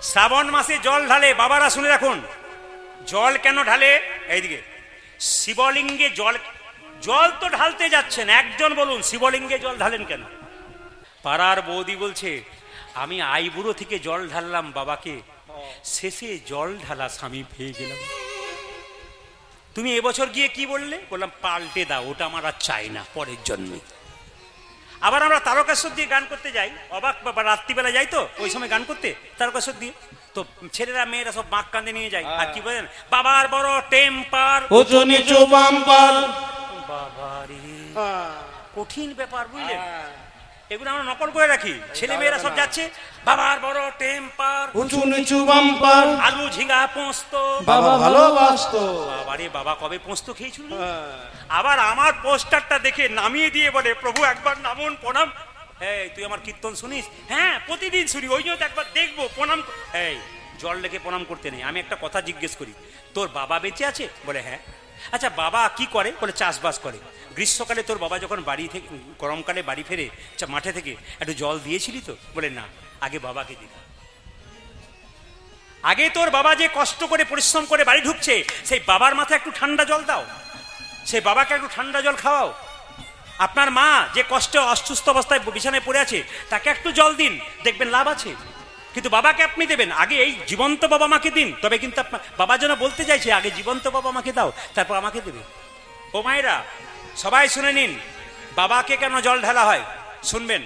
শ্রাবণ মাসে জল ঢালে, বাবারা শুনে রাখুন। জল কেন ঢালে? এইদিকে শিবলিঙ্গে জল, জল তো ঢালতে যাচ্ছেন, একজন বলুন শিবলিঙ্গে জল ঢালেন কেন? পাড়ার বৌদি বলছে আমি আইবুড়ো থেকে জল ঢাললাম বাবাকে, শেষে জল ঢালা স্বামী পেয়ে গেলাম। তুমি এবছর গিয়ে কি বললে? বললাম পাল্টে দাও, ওটা আমার আর চাই না, পরের জন্মে। আবার আমরা তারকেশ্বর দিয়ে গান করতে যাই, অবাক বাবা, রাত্রিবেলা যাই তো ওই সময় গান করতে তারকেশ্বর দিয়ে, তো ছেলেরা মেয়েরা সব বাঁক কান্দে নিয়ে যায়, আর কি বলেন, বাবার বড় টেম্পার, বাবারে কঠিন ব্যাপার, বুঝলেন? এগুলো আমরা নকল করে রাখি, ছেলে মেয়েরা সব যাচ্ছে, বাবার বড় টেম্পার, উঁচু নিচু বাম্পার, আলু ঝিঙা পোস্ত, বাবা ভালোবাসতো। বাবারে বাবা কবে পোস্ত খেয়েছিল? আবার আমার পোস্টারটা দেখে নামিয়ে দিয়ে বলে প্রভু একবার নামুন, প্রণাম। এই তুই আমার কীর্তন শুনিস? হ্যাঁ প্রতিদিন শুনি, ওই জন্য একবার দেখবো, প্রণাম। এই জল লেগে প্রণাম করতে নেই। আমি একটা কথা জিজ্ঞেস করি, তোর বাবা বেঁচে আছে? বলে হ্যাঁ। আচ্ছা বাবা কি করে? বলে চাষবাস করে। গ্রীষ্মকালে তোর বাবা যখন বাড়ি থেকে, গরমকালে বাড়ি ফেরে মাঠে থেকে, একটু জল দিয়েছিলি তো? বলে না, আগে বাবাকে দিই। আগে তোর বাবা যে কষ্ট করে পরিশ্রম করে বাড়ি ঢুকছে, সেই বাবার মাথায় একটু ঠান্ডা জল দাও, সেই বাবাকে একটু ঠান্ডা জল খাওয়াও। আপনার মা যে কষ্টে অসুস্থ অবস্থায় বিছানায় পড়ে আছে, তাকে একটু জল দিন, দেখবেন লাভ আছে। কিন্তু বাবাকে আপনি দেবেন, আগে এই জীবন্ত বাবা মাকে দিন, তবে কিন্তু আপনার বাবা যেন বলতে চাইছে আগে জীবন্ত বাবা মাকে দাও, তারপর আমাকে দেবে। ও মায়েরা সবাই শুনে নিন, বাবাকে কেন জল ঢালা হয় শুনবেন।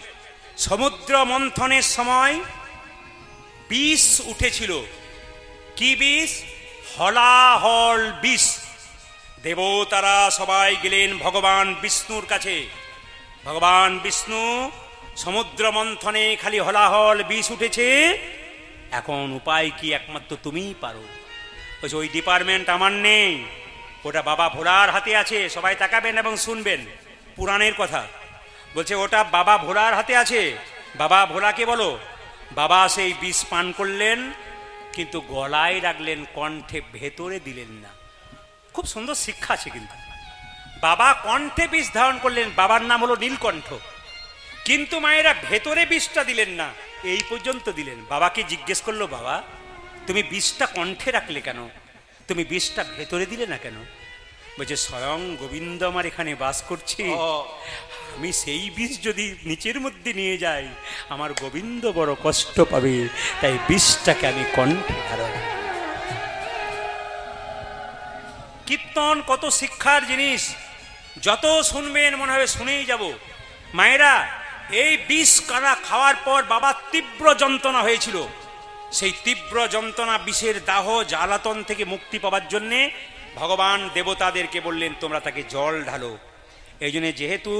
সমুদ্র মন্থনের সময় বিষ উঠেছিল। কি বিষ? হলাহল বিষ। দেবতারা সবাই গেলেন ভগবান বিষ্ণুর কাছে। ভগবান বিষ্ণু, সমুদ্র মন্থনে খালি হলাহল বিষ উঠেছে, এখন উপায় কি? একমাত্র তুমিই পারো। ওই ডিপার্টমেন্ট আমার নেই, ওটা বাবা ভোলার হাতে আছে। সবাই তাকাবেন এবং শুনবেন পুরাণের কথা। বলছে ওটা বাবা ভোলার হাতে আছে। বাবা ভোলাকে বলো। বাবা সেই বিষ পান করলেন, কিন্তু গলায় রাখলেন, কণ্ঠে ভেতরে দিলেন না। খুব সুন্দর শিক্ষা আছে কিন্তু। বাবা কণ্ঠে বিষ ধারণ করলেন, বাবার নাম হলো নীলকণ্ঠ, কিন্তু মায়েরা ভেতরে বিষটা দিলেন না, এই পর্যন্ত দিলেন। বাবাকে জিজ্ঞেস করলো, বাবা তুমি বিষটা কণ্ঠে রাখলে কেন, তুমি বিষটা ভেতরে দিলে না কেন? বলছে স্বয়ং গোবিন্দ আমার এখানে বাস করছে, আমি সেই বিষ যদি নিচের মধ্যে নিয়ে যাই, আমার গোবিন্দ বড় কষ্ট পাবে, তাই বিষটাকে আমি কণ্ঠে ধারণ। কীর্তন কত শিক্ষার জিনিস, যত শুনবেন মনে হবে শুনেই যাব। মায়েরা এই বিষ কারা খাওয়ার পর বাবার তীব্র যন্ত্রণা হয়েছিল। সেই তীব্র যন্ত্রণা, বিষের দাহ জ্বালাতন থেকে মুক্তি পাওয়ার জন্যে ভগবান দেবতাদেরকে বললেন তোমরা তাকে জল ঢালো। এই জন্য যেহেতু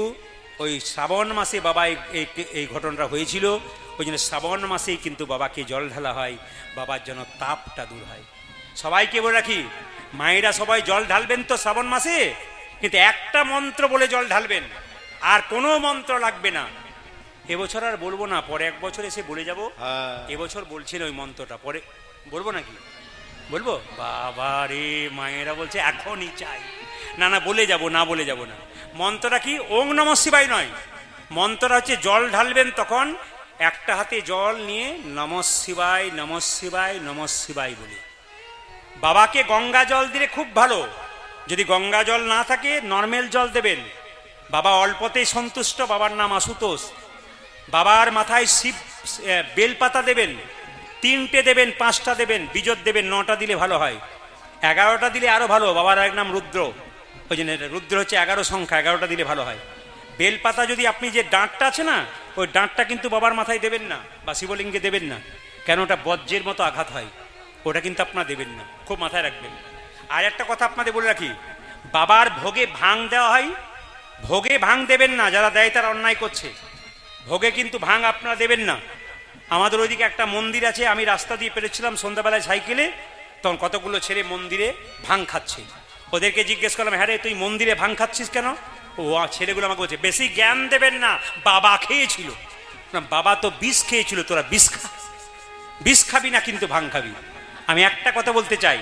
ওই শ্রাবণ মাসে বাবা এই ঘটনাটা হয়েছিল, ওই জন্য শ্রাবণ মাসেই কিন্তু বাবাকে জল ঢালা হয়, বাবার যেন তাপটা দূর হয়। সবাইকে বলে রাখি, মায়েরা সবাই জল ঢালবেন তো শ্রাবণ মাসে, কিন্তু একটা মন্ত্র বলে জল ঢালবেন, আর কোনো মন্ত্র লাগবে না। এবছর আর বলবো না, পরে এক বছর এসে বলে যাব। এবছর বলছেন ওই মন্ত্রটা, পরে বলবো নাকি? বলবো? বাবা রে, মায়েরা বলছে এখনই চাই। না না বলে যাব, না বলে যাব না। মন্ত্রটা কি? ওং নমঃ শিবায় নয়, মন্ত্রটা হচ্ছে জল ঢালবেন তখন একটা হাতে জল নিয়ে নমঃ শিবায় নমঃ শিবায় নমঃ শিবায় বলে। বাবাকে গঙ্গা জল দিলে খুব ভালো, যদি গঙ্গা জল না থাকে নর্মাল জল দেবেন। বাবা অল্পতেই সন্তুষ্ট, বাবার নাম আশুতোষ। বাবার মাথায় শিব বেলপাতা দেবেন, 3টে দেবেন, 5টা দেবেন, বিজত দেবেন, 9টা দিলে ভালো হয়, 11টা দিলে আরো ভালো। বাবার এক নাম রুদ্র, ওই জন্য রুদ্র হচ্ছে 11 সংখ্যা, 11টা দিলে ভালো হয়। বেলপাতা যদি আপনি যে ডাঁটটা আছে না, ওই ডাঁটটা কিন্তু বাবার মাথায় দেবেন না বা শিবলিঙ্গে দেবেন না, কেন ওটা বজ্রের মতো আঘাত হয়, ওটা কিন্তু আপনারা দেবেন না, খুব মাথায় রাখবেন। আর একটা কথা আপনাদের বলে রাখি, বাবার ভোগে ভাং দেওয়া হয়, ভোগে ভাং দেবেন না, যারা দেয় তারা অন্যায় করছে। ভোগে কিন্তু ভাং আপনারা দেবেন না। আমাদের ওইদিকে একটা মন্দির আছে, আমি রাস্তা দিয়ে পেরেছিলাম সন্ধ্যাবেলায় সাইকেলে, তখন কতগুলো ছেলে মন্দিরে ভাং খাচ্ছে। ওদেরকে জিজ্ঞেস করলাম, হ্যাঁ রে তুই মন্দিরে ভাং খাচ্ছিস কেন? ও ছেলেগুলো আমাকে বলছে বেশি জ্ঞান দেবেন না, বাবা খেয়েছিল। বাবা তো বিষ খেয়েছিল, তোরা বিষ খাবি না, কিন্তু ভাং খাবি। আমি একটা কথা বলতে চাই,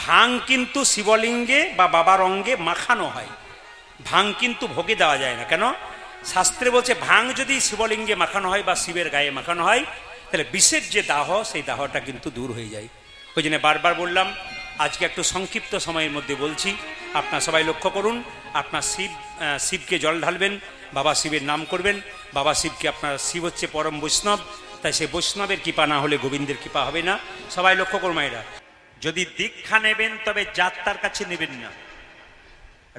ভাং কিন্তু শিবলিঙ্গে বা বাবার অঙ্গে মাখানো হয়, ভাং কিন্তু ভোগে দেওয়া যায় না। কেন? শাস্ত্রে বলছে ভাং যদি শিবলিঙ্গে মাখানো হয় বা শিবের গায়ে মাখানো হয়, তাহলে বিষের যে দাহ, সেই দাহটা কিন্তু দূর হয়ে যায়। ওই জন্য বারবার বললাম, আজকে একটু সংক্ষিপ্ত সময়ের মধ্যে বলছি, আপনার সবাই লক্ষ্য করুন। আপনার শিবকে জল ঢালবেন, বাবা শিবের নাম করবেন। বাবা শিবকে আপনার শিব হচ্ছে পরম বৈষ্ণব, তাই সে বৈষ্ণবের কৃপা না হলে গোবিন্দের কৃপা হবে না। সবাই লক্ষ্য করুন মায়েরা, যদি দীক্ষা নেবেন তবে যাত্রার কাছে নেবেন না।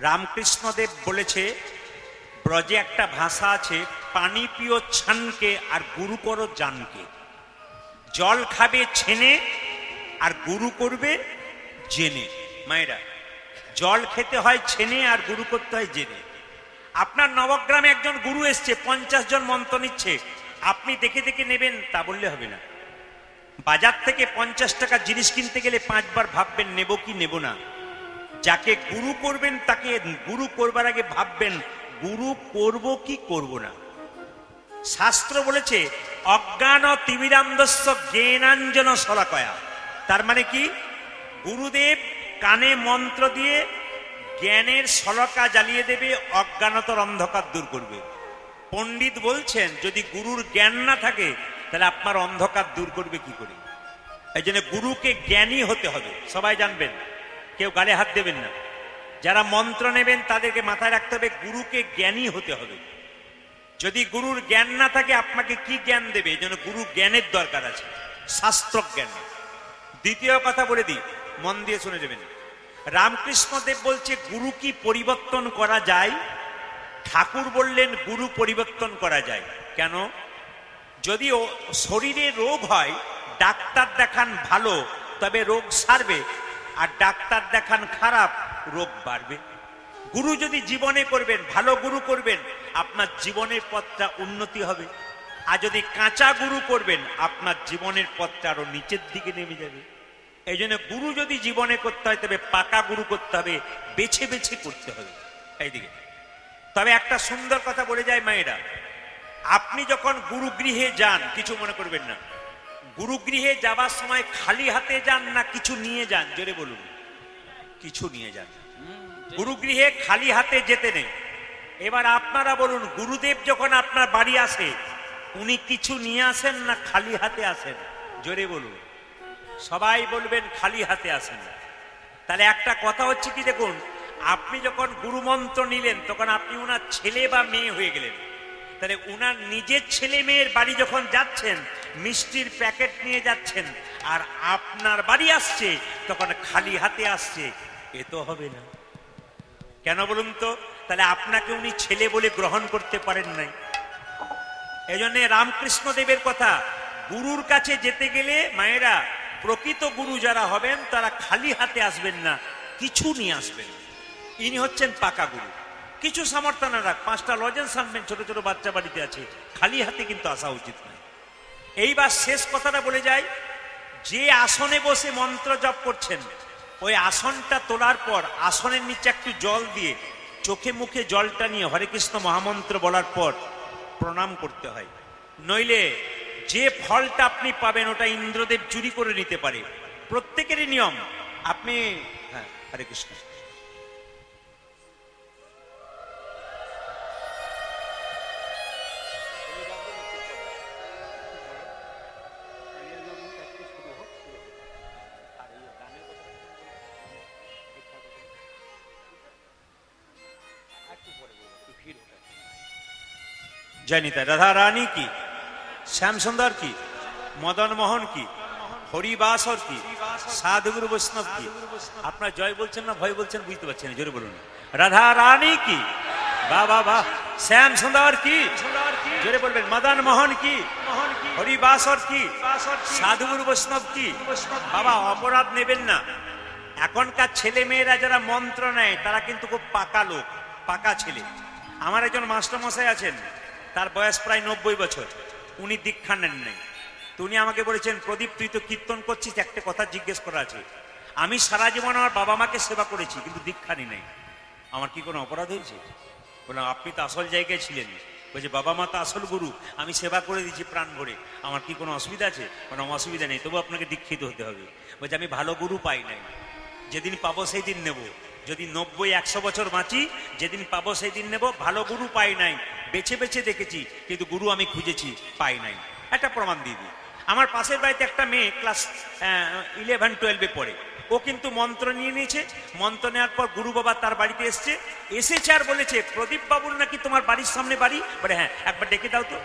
রামকৃষ্ণদেব বলেছে, ব্রজে একটা ভাষা আছে, পানি পিও ছানকে আর গুরু করো জানকে। জল খাবে ছেনে আর গুরু করবে জেনে। মায়েরা, জল খেতে হয় ছেনে আর গুরু করতে হয় জেনে। আপনার নবগ্রামে একজন গুরু এসছে, 50 জন মন্ত্র নিচ্ছে, আপনি দেখে দেখে নেবেন তা বললে হবে না। বাজার থেকে 50 টাকা জিনিস কিনতে গেলে 5 বার ভাববেন নেব কি নেব না। যাকে গুরু করবেন তাকে গুরু করবার আগে ভাববেন গুরু করব কি করব না। শাস্ত্র বলেছে, অজ্ঞান তিমিরান্ধস্য জ্ঞানাঞ্জন শলাকয়া। তার মানে কি, গুরুদেব কানে মন্ত্র দিয়ে জ্ঞানের শলাকা জ্বালিয়ে দেবে, অজ্ঞানতার অন্ধকার দূর করবে। পণ্ডিত বলছেন, যদি গুরুর জ্ঞান না থাকে তাহলে আপনার অন্ধকার দূর করবে কি করে। এই জন্য গুরুকে জ্ঞানী হতে হবে, সবাই জানবেন, কেউ গালে হাত দেবেন না। যারা মন্ত্র নেবেন তাদেরকে মাথায় রাখতে হবে গুরুকে জ্ঞানী হতে হবে। যদি গুরুর জ্ঞান না থাকে আপনাকে কি জ্ঞান দেবে? এই জন্য গুরু জ্ঞানের দরকার আছে, শাস্ত্র জ্ঞান। দ্বিতীয় কথা বলে দিই, মন দিয়ে শুনে যাবেন। রামকৃষ্ণদেব বলছে, গুরু কি পরিবর্তন করা যায়? ঠাকুর বললেন গুরু পরিবর্তন করা যায়। কেন? যদি শরীরে রোগ হয়, ডাক্তার দেখান ভালো, তবে রোগ সারবে, আর ডাক্তার দেখান খারাপ, রোগ বাড়বে। গুরু যদি জীবনে করবেন, ভালো গুরু করবেন, আপনার জীবনের পথটা উন্নতি হবে। আর যদি কাঁচা গুরু করবেন, আপনার জীবনের পথটা আরো নিচের দিকে নেমে যাবে। এই জন্য গুরু যদি জীবনে করতে হয় তবে পাকা গুরু করতে হবে, বেছে বেছে করতে হবে। এইদিকে তবে একটা সুন্দর কথা বলে যায় মায়েরা, আপনি যখন গুরুগৃহে যান, কিছু মনে করবেন না, গুরুগৃহে যাবার সময় খালি হাতে যান না কিছু নিয়ে যান? জোরে বলুন। কিছু নিয়ে যান। গুরুগৃহে খালি হাতে যেতে নেই। এবার আপনারা বলুন, গুরুদেব যখন আপনার বাড়ি আসে, উনি কিছু নিয়ে আসেন না খালি হাতে আসেন? জোরে বলুন। সবাই বলবেন খালি হাতে আসেন। তাহলে একটা কথা হচ্ছে কি, দেখুন, আপনি যখন গুরুমন্ত্র নিলেন তখন আপনি উনার ছেলে বা মেয়ে হয়ে গেলেন। তাহলে উনার নিজের ছেলে মেয়ের বাড়ি যখন যাচ্ছেন, মিষ্টির প্যাকেট নিয়ে যাচ্ছেন, আর আপনার বাড়ি আসছে তখন খালি হাতে আসছে, এ তো হবে না। কেন বলুন তো? তাহলে আপনাকে উনি ছেলে বলে গ্রহণ করতে পারেন নাই। এই জন্য রামকৃষ্ণ দেবের কথা, গুরুর কাছে যেতে গেলে মায়েরা, প্রকৃত গুরু যারা হবেন তারা খালি হাতে আসবেন না, কিছু নিয়ে আসবেন। ইনি হচ্ছেন পাকা গুরু। কিছু সামর্থ্য না রাখ, 5টা লজেন্স আনবেন, ছোট ছোট বাচ্চা বাড়িতে আছে, খালি হাতে কিন্তু আসা উচিত নয়। এইবার শেষ কথাটা বলে যাই, যে আসনে বসে মন্ত্র জপ করছেন, ওই আসনটা তোলার পর আসনের নিচে একটু জল দিয়ে চোখে মুখে জলটা নিয়ে হরে কৃষ্ণ মহামন্ত্র বলার পর প্রণাম করতে হয়। নইলে যে ফলটা আপনি পাবেন ওটা ইন্দ্রদেব চুরি করে নিতে পারে। প্রত্যেকেরই নিয়ম। আপনি হ্যাঁ, হরে কৃষ্ণ। জানিতা রাধা রানী কি, শ্যাম সুন্দর কি, মদন মোহন কি, হরিবাসর কি, সাধুগুরু বৈষ্ণব কি। আপনার জয় বলছেন না ভয় বলছেন বুঝতে পারছেন, জোরে বলুন। রাধা রানী কি, বাহ বাহ বাহ। শ্যাম সুন্দর কি, জোরে বলবেন। মদন মোহন কি, হরিবাসর কি, সাধুগুরু বৈষ্ণব কি। বাবা, অপরাধ নেবেন না। এখনকার ছেলে মেয়েরা যারা মন্ত্র নেয় তারা কিন্তু খুব পাকা লোক, পাকা ছেলে। আমার একজন মাস্টারমশাই আছেন, তার বয়স প্রায় 90 বছর, উনি দীক্ষা নেন নাই। তো উনি আমাকে বলেছেন, প্রদীপ তুই তো কীর্তন করছিস, একটা কথা জিজ্ঞেস করা আছে। আমি সারা জীবন আমার বাবা মাকে সেবা করেছি কিন্তু দীক্ষা নি নাই, আমার কি কোনো অপরাধ হয়েছে? বললাম আপনি তো আসল জায়গায় ছিলেন। বলছে বাবা মা তো আসল গুরু, আমি সেবা করে দিয়েছি প্রাণ ভরে, আমার কি কোনো অসুবিধা আছে? কোনো অসুবিধা নেই, তবু আপনাকে দীক্ষিত হতে হবে। বলছে আমি ভালো গুরু পাই নাই, যেদিন পাবো সেই দিন নেব। যদি 90-100 বছর বাঁচি, যেদিন পাবো সেই দিন নেব। ভালো গুরু পাই নাই, বেছে বেছে দেখেছি, কিন্তু গুরু আমি খুঁজেছি, পাই নাই। একটা প্রমাণ দিয়ে দিই। আমার পাশের বাড়িতে একটা মেয়ে ক্লাস 11-12 পড়ে, ও কিন্তু মন্ত্র নিয়ে নিয়েছে। মন্ত্র নেওয়ার পর গুরু বাবা তার বাড়িতে এসেছে আর বলেছে, প্রদীপ বাবুর নাকি তোমার বাড়ির সামনে বাড়ি। বলে হ্যাঁ, একবার ডেকে দাও তো।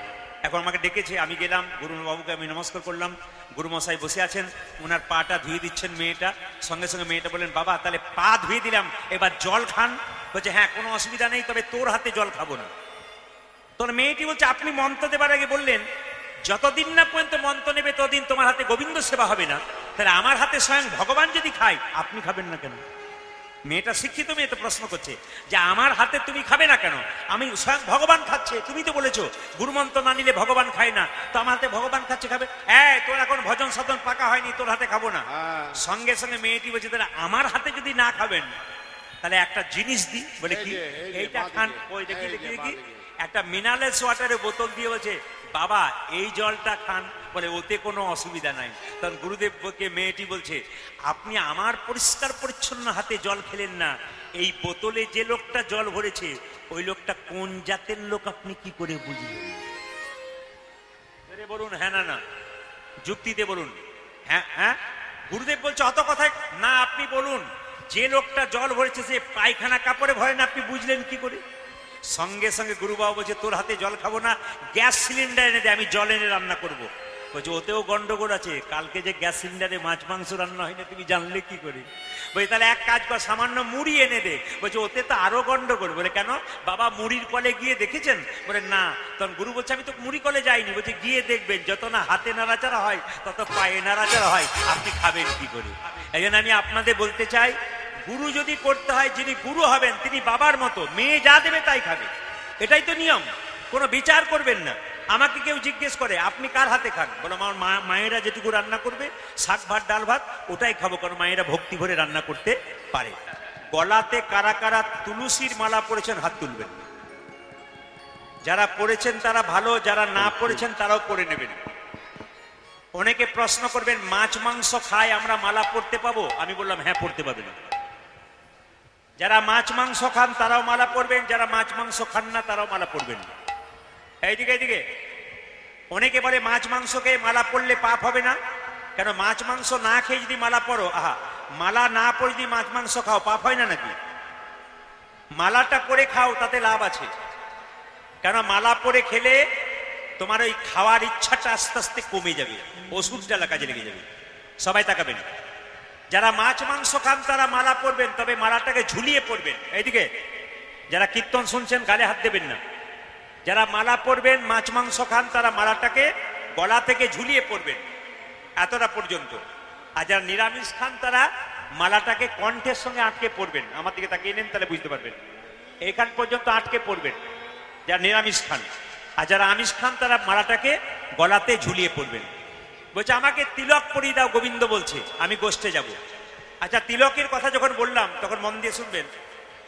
এখন আমাকে ডেকেছে, আমি গেলাম, গুরুবাবুকে আমি নমস্কার করলাম। গুরুমশাই বসে আছেন, ওনার পাটা ধুয়ে দিচ্ছেন মেয়েটা। সঙ্গে সঙ্গে মেয়েটা বললেন, বাবা তাহলে পা ধুয়ে দিলাম, এবার জল খান। বলছে হ্যাঁ, কোনো অসুবিধা নেই, তবে তোর হাতে জল খাবো না। তোর মেয়েটি বলছে, আপনি মন্ত্র দেবার আগে বললেন যতদিন না পর্যন্ত মন্ত্র নেবে ততদিন তোমার হাতে গোবিন্দ সেবা হবে না, তাহলে আমার হাতে স্বয়ং ভগবান যদি খায় আপনি খাবেন না কেন? মেয়েটা শিক্ষিত মেয়ে তো প্রশ্ন করছে যে আমার হাতে তুমি খাবে না কেন? আমি স্বয়ং ভগবান খাচ্ছে, তুমি তো বলেছো গুরুমন্ত্র না নিলে ভগবান খায় না, তো আমার হাতে ভগবান খাচ্ছে, খাবে। হ্যাঁ, তোর এখন ভজন সাধন পাকা হয়নি, তোর হাতে খাবো না। সঙ্গে সঙ্গে মেয়েটি বলছে, তাহলে আমার হাতে যদি না খাবেন তাহলে একটা জিনিস দিই। বলে কি? এইটা খান। ওই দেখি দেখি দেখি একটা মিনারেলস ওয়াটারের বোতল দিয়ে বলছে, বাবা এই জলটা খান। বলে ওতে কোনো অসুবিধা নাই। তখন গুরুদেবকে মেয়েটি বলছে, আপনি আমার পরিষ্কার পরিচ্ছন্ন হাতে জল খেলেন না, এই বোতলে যে লোকটা জল ভরেছে ওই লোকটা কোন জাতের লোক আপনি কি করে বুঝলেন? বলুন হ্যাঁ না না, যুক্তিতে বলুন। হ্যাঁ হ্যাঁ, গুরুদেব বলছে অত কথায় না, আপনি বলুন যে লোকটা জল ভরেছে সে পায়খানা কাপড়ে ভরে না, আপনি বুঝলেন কি করে? সঙ্গে সঙ্গে গুরুবাবু বলছে, তোর হাতে জল খাবো না, গ্যাস সিলিন্ডার এনে দে, আমি জল এনে রান্না করবো। বলছে ওতেও গন্ডগোল আছে, কালকে যে গ্যাস সিলিন্ডারে মাছ মাংস রান্না হয় না তুমি জানলে কি করে? বলছে তাহলে এক কাজ কর, সামান্য মুড়ি এনে দে। বলছে ওতে তো আরো গন্ডগোল। বলে কেন বাবা, মুড়ির কলে গিয়ে দেখেছেন? বলে না। তখন গুরু বলছে, আমি তো মুড়ি কলে যাইনি। বলছে গিয়ে দেখবেন, যত না হাতে নাড়াচাড়া হয় তত পায়ে নাড়াচাড়া হয়, আপনি খাবেন কি করে? এই জন্য আমি আপনাদের বলতে চাই, গুরু যদি করতে হয়, যিনি গুরু হবেন তিনি বাবার মতো, মেয়ে যা দেবে তাই খাবে, এটাই তো নিয়ম। কোনো বিচার করবেন না। আমাকে কেউ জিজ্ঞেস করে আপনি কার হাতে খান? বলো আমার মায়েরা যেটুকু রান্না করবে, শাক ভাত ডাল ভাত, ওটাই খাবো, কারণ মায়েরা ভক্তি ভরে রান্না করতে পারে। গলাতে কারা কারা তুলসীর মালা পড়েছেন হাত তুলবেন। যারা পড়েছেন তারা ভালো, যারা না পড়েছেন তারাও পড়ে নেবেন। অনেকে প্রশ্ন করবেন, মাছ মাংস খায় আমরা মালা পড়তে পাবো? আমি বললাম হ্যাঁ, পড়তে পাবেন। যারা মাছ মাংস খান তারাও মালা পড়বেন, যারা মাছ মাংস খান না তারাও মালা পড়বেন। এইদিকে এইদিকে অনেকে বলে মাছ মাংস খেয়ে মালা পড়লে পাপ হবে না। কেন? মাছ মাংস না খেয়ে যদি মালা পড়ো, আহা, মালা না পড়ে যদি মাছ মাংস খাও পাপ হয় না নাকি? মালাটা পরে খাও, তাতে লাভ আছে। কেন? মালা পরে খেলে তোমার ওই খাওয়ার ইচ্ছাটা আস্তে আস্তে কমে যাবে, ওষুধটা কাজে লেগে যাবে। সবাই তাকাবেন। যারা মাছ মাংস খান তারা মালা পরবেন, তবে মালাটাকে ঝুলিয়ে পরবেন। এইদিকে যারা কীর্তন শুনছেন গালে হাত দেবেন না। যারা মালা পরবেন, মাছ মাংস খান, তারা মালাটাকে গলা থেকে ঝুলিয়ে পরবেন এতটা পর্যন্ত। আর যারা নিরামিষ খান তারা মালাটাকে কণ্ঠের সঙ্গে আটকে পরবেন। আমার দিকে তাকিয়ে নেন, তাহলে বুঝতে পারবেন। এইখান পর্যন্ত আটকে পরবেন যারা নিরামিষ খান। আর যারা আমিষ খান তারা মালাটাকে গলাতে ঝুলিয়ে পরবেন। বলছে আমাকে তিলক পরিয়ে দাও, গোবিন্দ বলছে, আমি গোষ্ঠে যাব। আচ্ছা, তিলকের কথা যখন বললাম তখন মন দিয়ে শুনবেন।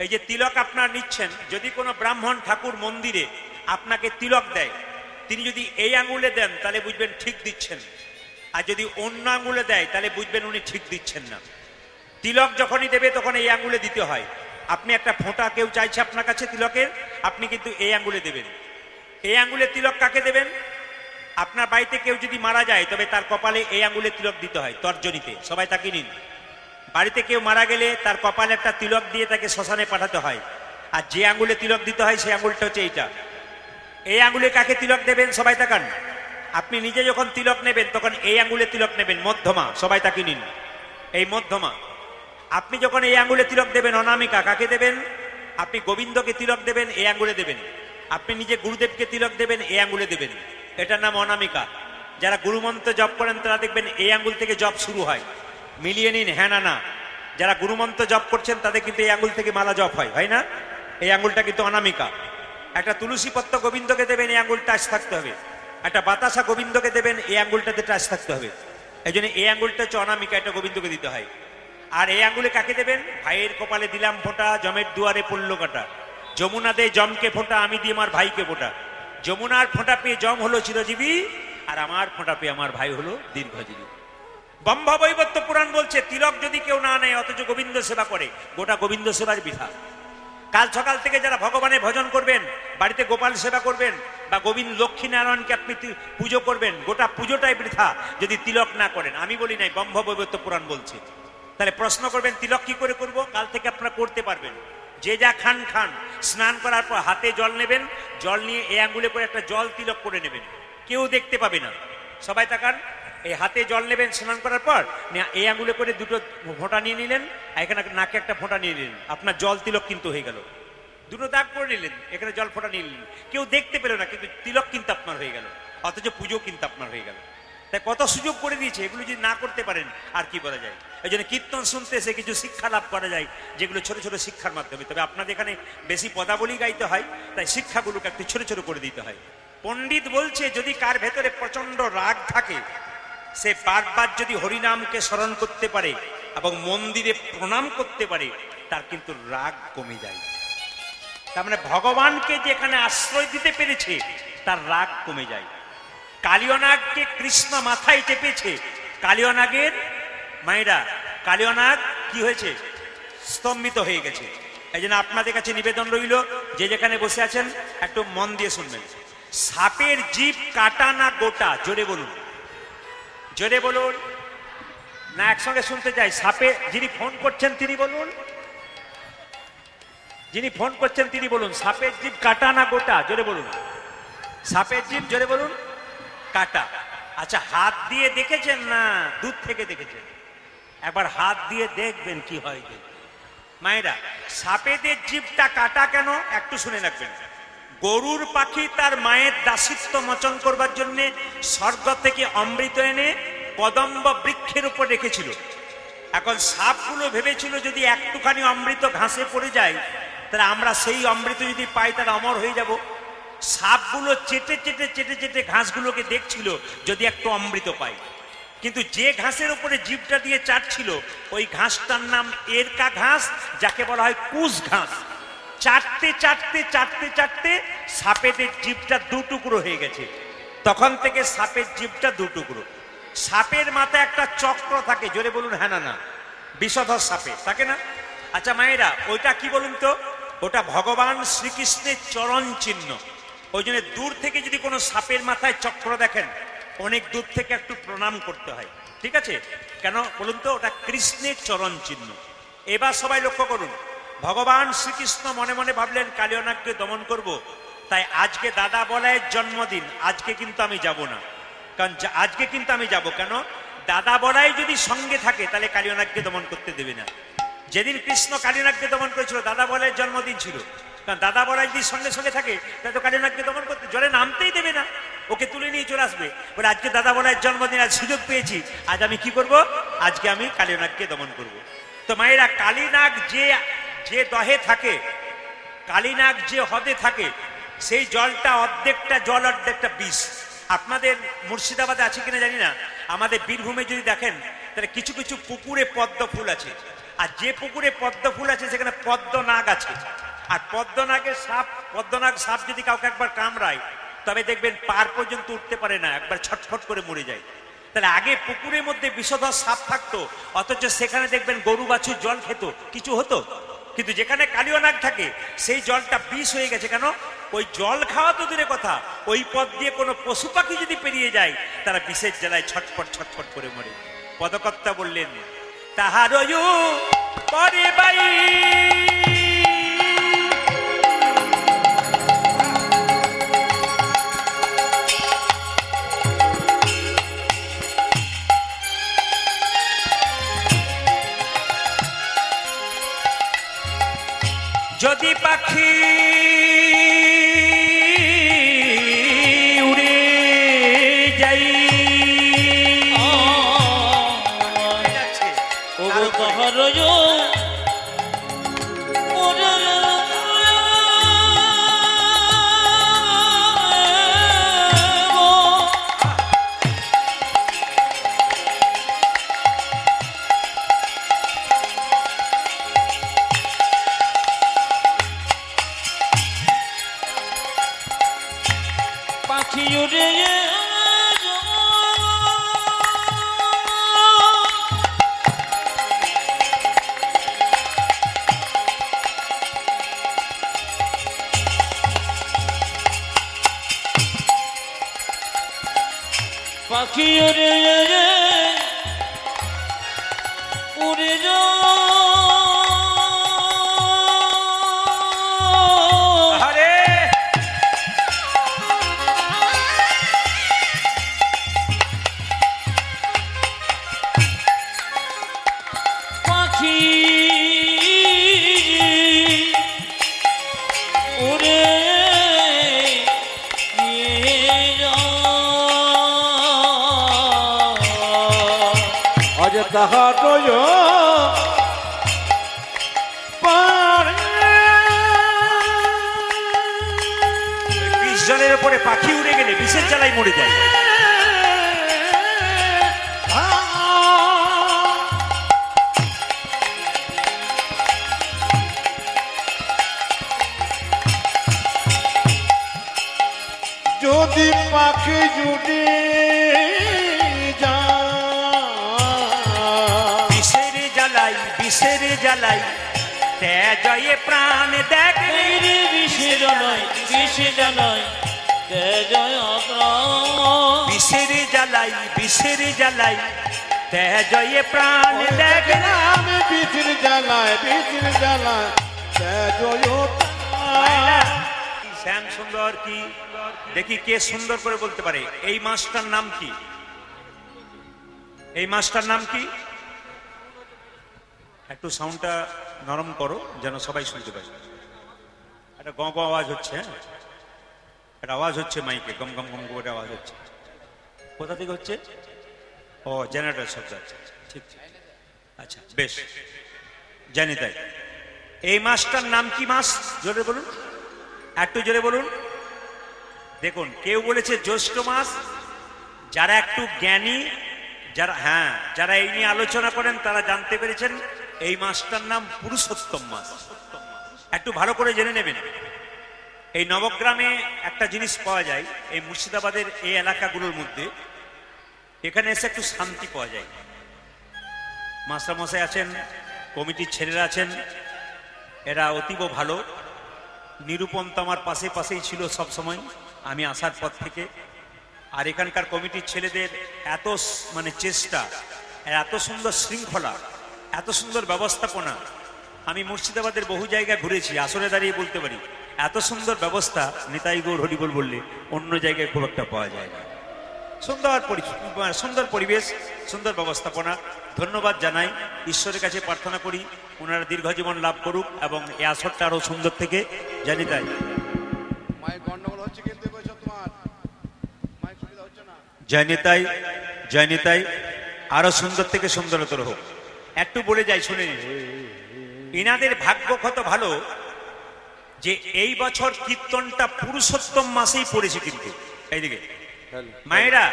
এই যে তিলক আপনারা নিচ্ছেন, যদি কোনো ব্রাহ্মণ ঠাকুর মন্দিরে আপনাকে তিলক দেয়, তিনি যদি এই আঙুলে দেন তাহলে বুঝবেন ঠিক দিচ্ছেন, আর যদি অন্য আঙুলে দেয় তাহলে বুঝবেন উনি ঠিক দিচ্ছেন না। তিলক যখনই দেবে তখন এই আঙুলে দিতে হয়। আপনি একটা ফোঁটা কেউ চাইছে আপনার কাছে তিলকের, আপনি কিন্তু এই আঙুলে দেবেন। এই আঙুলে তিলক কাকে দেবেন? আপনার বাড়িতে কেউ যদি মারা যায় তবে তার কপালে এই আঙুলে তিলক দিতে হয়, তর্জনীতে। সবাই তাকিয়ে নিন। বাড়িতে কেউ মারা গেলে তার কপালে একটা তিলক দিয়ে তাকে শ্মশানে পাঠাতে হয়, আর যে আঙুলে তিলক দিতে হয় সেই আঙুলটা হচ্ছে এইটা। এই আঙুলে কাকে তিলক দেবেন? সবাই তাকান। আপনি নিজে যখন তিলক নেবেন তখন এই আঙুলে তিলক নেবেন, মধ্যমা। সবাই তাকিয়ে নিন, এই মধ্যমা। আপনি যখন এই আঙুলে তিলক দেবেন, অনামিকা, কাকে দেবেন? আপনি গোবিন্দকে তিলক দেবেন, এই আঙুলে দেবেন। আপনি নিজে গুরুদেবকে তিলক দেবেন, এই আঙুলে দেবেন, এটার নাম অনামিকা। যারা গুরুমন্ত্র জপ করেন তারা দেখবেন এই আঙুল থেকে জপ শুরু হয়। মিলিয়ে নিন, হ্যাঁ না না। যারা গুরুমন্ত্র জপ করছেন তাদের কিন্তু এই আঙুল থেকে মালা জপ হয়, হয় না? এই আঙুলটা কিন্তু অনামিকা। একটা তুলসী পত্র গোবিন্দকে দেবেন, এই আঙুলটা টাচ থাকতে হবে। একটা বাতাসা গোবিন্দকে দেবেন, এই আঙুলটাতে টাচ থাকতে হবে। এই জন্য এই আঙুলটা হচ্ছে অনামিকা, এটা গোবিন্দকে দিতে হয়। আর এই আঙুলে কাকে দেবেন? ভাইয়ের কপালে দিলাম ফোঁটা, জমের দুয়ারে পড়লো কাটা। যমুনা দে জমকে ফোঁটা, আমি দিই আমার ভাইকে ফোঁটা। যমুনার ফোঁটা পেয়ে জম হলো চিরজীবী, আর আমার ফোঁটা পেয়ে আমার ভাই হলো দীর্ঘজীবী। ব্রহ্মবৈবর্ত পুরাণ বলছে তিলক যদি কেউ না নেয় অথচ গোবিন্দ সেবা করে, গোটা গোবিন্দ সেবার বৃথা। কাল সকাল থেকে যারা ভগবানের ভজন করবেন, বাড়িতে গোপাল সেবা করবেন, বা গোবিন্দ লক্ষ্মীনারায়ণকে আপনি পুজো করবেন, গোটা পুজোটাই বৃথা যদি তিলক না করেন। আমি বলি নাই, ব্রহ্মবৈবর্ত পুরাণ বলছে। তাহলে প্রশ্ন করবেন তিলক কি করে করব? কাল থেকে আপনারা করতে পারবেন। যে যা খান খান, স্নান করার পর হাতে জল নেবেন, জল নিয়ে এই আঙ্গুলে করে একটা জল তিলক করে নেবেন, কেউ দেখতে পাবে না। সবাই তাকান, এই হাতে জল নেবেন স্নান করার পর, এই আঙ্গুলে করে দুটো ফোঁটা নিয়ে নিলেন, এখানে নাকে একটা ফোঁটা নিয়ে নিলেন, আপনার জল তিলক কিন্তু হয়ে গেল। দুটো দাগ করে নিলেন, এখানে জল ফোঁটা নিয়ে নিলেন, কেউ দেখতে পেল না, কিন্তু তিলক কিন্তু আপনার হয়ে গেল, অথচ পুজো কিন্তু আপনার হয়ে গেল। তাই কত সুযোগ করে দিয়েছে, এগুলো যদি না করতে পারেন আর কি বলা যায়। এই জন্য কীর্তন শুনতে এসে কিছু শিক্ষা লাভ করা যায়, যেগুলো ছোট ছোট শিক্ষার মাধ্যমে। তবে আপনাদের এখানে বেশি পদাবলী গাইতে হয়, তাই শিক্ষাগুলোকে একটু ছোট ছোট করে দিতে হয়। পণ্ডিত বলছে যদি কার ভেতরে প্রচন্ড রাগ থাকে, সে বারবার যদি হরিনামকে স্মরণ করতে পারে এবং মন্দিরে প্রণাম করতে পারে, তার কিন্তু রাগ কমে যায়। তার মানে ভগবানকে যেখানে আশ্রয় দিতে পেরেছে, তার রাগ কমে যায়। কালিয়নাগকে কৃষ্ণ মাথায় চেপেছে, কালিয়নাগের মায়েরা, কালিয়নাগ কি হয়েছে? স্তম্ভিত হয়ে গেছে। এই জন্য আপনাদের কাছে নিবেদন রইল, যে যেখানে বসে আছেন একটু মন দিয়ে শুনবেন। সাপের জিভ কাটা না গোটা? জোরে বলুন, জোরে বলুন না, একসঙ্গে শুনতে চাই। সাপে, যিনি ফোন করছেন তিনি বলুন, যিনি ফোন করছেন তিনি বলুন, সাপের জিভ কাটা না গোটা? জোরে বলুন, সাপের জিভ, জোরে বলুন, কাটা। আচ্ছা, হাত দিয়ে দেখেছেন না দূর থেকে দেখেছেন? একবার হাত দিয়ে দেখবেন কি হয়। মায়েরা, সাপেদের জিভটা কাটা কেন একটু শুনে রাখবেন। গরুর পাখি তার মায়ের দাসিত্ব মোচন করবার জন্য স্বর্গ থেকে অমৃত এনে কদম্ব বৃক্ষের উপর রেখেছিল। এখন সাপগুলো ভেবেছিল যদি একটুখানি অমৃত ঘাসে পড়ে যায়, তাহলে আমরা সেই অমৃত যদি পাই তাহলে অমর হয়ে যাব। সাপগুলো চেটে চেটে চেটে চেটে ঘাসগুলোকে দেখছিল যদি একটু অমৃত পাই। কিন্তু যে ঘাসের উপরে জিভটা দিয়ে চাটছিল, ওই ঘাসটার নাম এরকা ঘাস, যাকে বলা হয় কুশ ঘাস। চাটতে চাটতে চাটতে চাটতে সাপেদের জিভটা দু টুকরো হয়ে গেছে। তখন থেকে সাপের জিভটা দু টুকরো। সাপের মাথায় একটা চক্র থাকে, জোরে বলুন হ্যাঁ না না? বিষধর সাপে থাকে না? আচ্ছা মায়েরা, ওইটা কি বলুন তো? ওটা ভগবান শ্রীকৃষ্ণের চরণ চিহ্ন। ওই জন্য দূর থেকে যদি কোনো সাপের মাথায় চক্র দেখেন, অনেক দূর থেকে একটু প্রণাম করতে হয়, ঠিক আছে? কেন বলুন তো? ওটা কৃষ্ণের চরণ চিহ্ন। এবার সবাই লক্ষ্য করুন, ভগবান শ্রীকৃষ্ণ মনে মনে ভাবলেন কালিয়নাগকে দমন করব, তাই আজকে দাদা বলায়ের জন্মদিন, আজকে কিন্তু আমি যাব না। কারণ আজকে কিন্তু আমি যাব কেন? দাদা বলাই যদি সঙ্গে থাকে তাহলে কালিয়নাগকে দমন করতে দেবে না। যেদিন কৃষ্ণ কালিয়নাগকে দমন করেছিল দাদা বলায়ের জন্মদিন ছিল, কারণ দাদা বলাই যদি সঙ্গে সঙ্গে থাকে তাহলে তো কালিয়নাগকে দমন করতে, জলে নামতেই দেবে না, ওকে তুলে নিয়ে চলে আসবে। বলে আজকে দাদা বলায়ের জন্মদিন, আজ সুযোগ পেয়েছি, আজ আমি কি করব? আজকে আমি কালিয়নাগকে দমন করব। তো মায়েরা, কালীনাগ যে দহে থাকে, কালীনাগ যে হদে থাকে, সেই জলটা অর্ধেকটা জল অর্ধেকটা বিষ। আপনাদের মুর্শিদাবাদে আছে কিনা জানি না, আমাদের বীরভূমে যদি দেখেন তাহলে কিছু কিছু পুকুরে পদ্ম ফুল আছে, আর যে পুকুরে পদ্ম ফুল আছে সেখানে পদ্মনাগ আছে। আর পদ্মনাগ সাপ যদি কাউকে একবার কামড়ায়, তবে দেখবেন পার পর্যন্ত উঠতে পারে না, একবার ছটফট করে মরে যায়। তাহলে আগে পুকুরের মধ্যে বিষধর সাপ থাকতো, অথচ সেখানে দেখবেন গরু বাছুর জল খেত, কিছু হতো। কিন্তু যেখানে কালিয়নাগ থাকে সেই জলটা বিষ হয়ে গেছে। কেন? ওই জল খাওয়া তো দূরের কথা, ওই পথ দিয়ে কোনো পশু পাখি যদি পেরিয়ে যায়, তারা বিষের জ্বালায় ছটফট ছটফট করে মরে। পদকর্তা বললেন, তাহারও পরে বাই যদি পাখি উড়ে যাই, পাখি উড়ে যায়, পাখি উড়ে উড়ে যা আরে পাখি উড়ে নিয়ে যা আজ তাহার বিষ জলের উপরে পাখি উড়ে গেলে বিষের জ্বালায় মরে যায়। যদি পাখি জুড়ে বিষের জ্বালাই তেজয়ে প্রাণ দেখ রে। রে বিষে জানাই জয় প্রাণ বিষের জ্বালাই তেজয়ে প্রাণ দেখ রে। আমি বিচির জ্বালায় শ্যাম সুন্দর কি দেখি কে সুন্দর করে বলতে পারে এই মাছটার নাম কি? এই মাছটার নাম কি? একটু সাউন্ডটা নরম করো যেন সবাই শুনতে পায়। একটা গ গ আওয়াজ হচ্ছে, হ্যাঁ একটা আওয়াজ হচ্ছে মাইকে, গম গম গম করে আওয়াজ হচ্ছে। কোথা থেকে হচ্ছে? ও জেনারেটর শব্দ। আচ্ছা ঠিক ঠিক, আচ্ছা বেশ, জানি তাই। এই মাছটার নাম কি মাছ? জোরে বলুন, একটু জোরে বলুন। দেখুন, কেউ বলেছে জ্যৈষ্ঠ মাস। যারা একটু জ্ঞানী, যারা এই নিয়ে আলোচনা করেন তারা জানতে পেরেছেন এই মাসটার নাম পুরুষোত্তম মাস। একটু ভালো করে জেনে নেবেন। এই নবগ্রামে একটা জিনিস পাওয়া যায়, এই মুর্শিদাবাদের এই এলাকাগুলোর মধ্যে, এখানে এসে একটু শান্তি পাওয়া যায়। মাস্টারমশাই আছেন, কমিটির ছেলেরা আছেন, এরা অতীব ভালো। নিরূপম তো আমার পাশেই ছিল সব সময় আমি আসার পর থেকে। আর এখানকার কমিটির ছেলেদের এত চেষ্টা, এত সুন্দর শৃঙ্খলা, এত সুন্দর ব্যবস্থাপনা। আমি মুর্শিদাবাদের বহু জায়গায় ঘুরেছি, আসরে দাঁড়িয়ে বলতে পারি এত সুন্দর ব্যবস্থা নিতাই গৌর হরিবল বললে অন্য জায়গায় খুব একটা পাওয়া যায় না। সুন্দর পরিবেশ, সুন্দর ব্যবস্থাপনা। ধন্যবাদ জানাই, ঈশ্বরের কাছে প্রার্থনা করি ওনারা দীর্ঘ জীবন লাভ করুক এবং এই আসরটা আরো সুন্দর থেকে জানি তাই। মায়ের গন্ডগোল হচ্ছে কিন্তু এবছর তোমার মায়ের সুবিধা হচ্ছে না। জয় নিতাই আরো সুন্দর থেকে সুন্দরতর হোক। একটু বলে যাই, শুনে নিন। ইনাদের ভাগ্য কত ভালো যে এই বছর কীর্তনটা পুরুষোত্তম মাসেই পড়েছে। কিন্তু এইদিকে মায়েরা,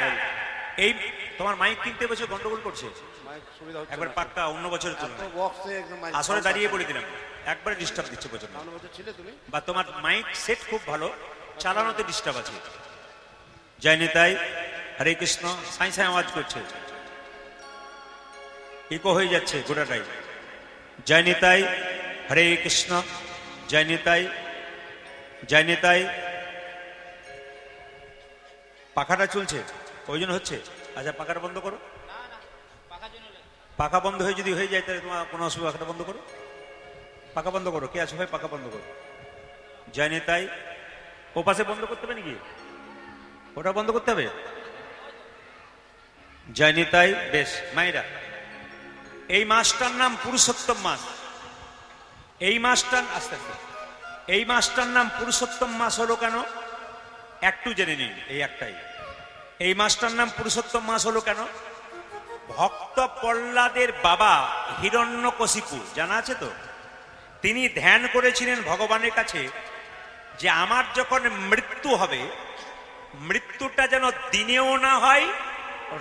এই তোমার মাইক কিনতে বছর গন্ডগোল করছে, মায়ের সুবিধা হচ্ছে একবার না। পাক্কা অন্য বছরের এত তুলনায়। বক্সে একদম মাইক আসলে দাঁড়িয়ে বলে দিলাম, একবারে ডিস্টার্ব দিচ্ছে প্রচন্ড। সামনে বছর ছিলে তুমি? বা তোমার মাইক সেট খুব ভালো, চালানোতে ডিস্টার্ব আছে। জয় নিতাই, হরে কৃষ্ণ। সাই আওয়াজ করছে, ইকো হয়ে যাচ্ছে গোটাটাই। জয় নিতাই, হরে কৃষ্ণ। জয় নিতাই। পাখাটা চলছে ওই জন্য হচ্ছে। আচ্ছা, পাখাটা বন্ধ করো। পাখা বন্ধ হয়ে যদি হয়ে যায় তাহলে তোমার কোনো অসুবিধা, পাখাটা বন্ধ করো। পাখা বন্ধ করো, কে আছো ভাই? পাখা বন্ধ করো। জয় নিতাই। ও পাশে বন্ধ করতে হবে নাকি? ওটা বন্ধ করতে হবে। জয় নিতাই। বেশ মায়েরা, এই মাসটার নাম পুরুষোত্তম মাস। এই মাসটার আস্তে আস্তে এই মাসটার নাম পুরুষোত্তম মাস হলো কেন একটু জেনে নিন। এই একটাই, এই মাসটার নাম পুরুষোত্তম মাস হলো কেন? ভক্ত প্রহ্লাদের বাবা হিরণ্যকশিপু, জানা আছে তো? তিনি ধ্যান করেছিলেন ভগবানের কাছে যে আমার যখন মৃত্যু হবে, মৃত্যুটা যেন দিনেও না হয়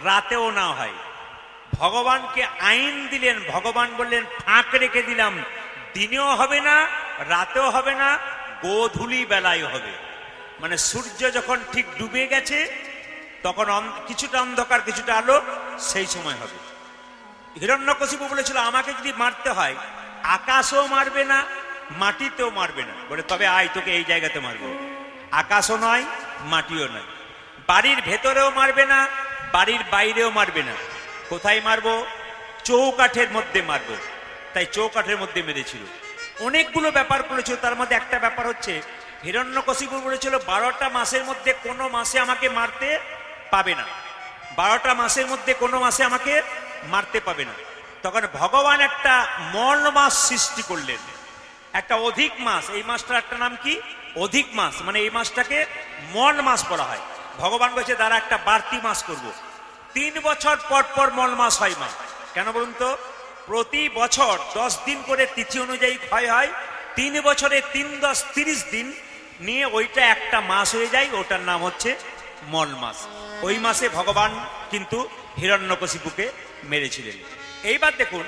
রাতেও না হয়। ভগবানকে আইন দিলেন, ভগবান বললেন ফাঁক রেখে দিলাম, দিনেও হবে না রাতেও হবে না, গোধূলি বেলায় হবে। মানে সূর্য যখন ঠিক ডুবে গেছে তখন কিছুটা অন্ধকার কিছুটা আলো, সেই সময় হবে। হিরণ্যকশিপু বলেছিল আমাকে যদি মারতে হয় আকাশও মারবে না মাটিতেও মারবে না, বলে তবে আয় তোকে এই জায়গাতে মারবো। আকাশও নয় মাটিও নয়, বাড়ির ভেতরেও মারবে না বাড়ির বাইরেও মারবে না। কোথায় মারবো? চৌকাঠের মধ্যে মারবো। তাই চৌকাঠের মধ্যে মেরেছিল। অনেকগুলো ব্যাপার করেছিল, তার মধ্যে একটা ব্যাপার হচ্ছে হিরণ্যকশিপু বলেছিল 12টা মাসের মধ্যে কোনো মাসে আমাকে মারতে পাবে না, 12টা মাসের মধ্যে কোনো মাসে আমাকে মারতে পাবে না। তখন ভগবান একটা মল মাস সৃষ্টি করলেন, একটা অধিক মাস। এই মাসটার একটা নাম কি? অধিক মাস, মানে এই মাসটাকে মল মাস বলা হয়। ভগবান বলছে দ্বারা একটা বাড়তি মাস করব। 3 বছর পর পর মল মাস হয় মা। কেন বলুন তো? প্রতি বছর 10 দিন করে তিথি অনুযায়ী ক্ষয় হয়, 3 বছরে 3 10 30 দিন নিয়ে ওইটা একটা মাস হয়ে যায়, ওটার নাম হচ্ছে মল মাস। ওই মাসে ভগবান কিন্তু হিরণ্যকশিপুকে মেরেছিলেন। এইবার দেখুন,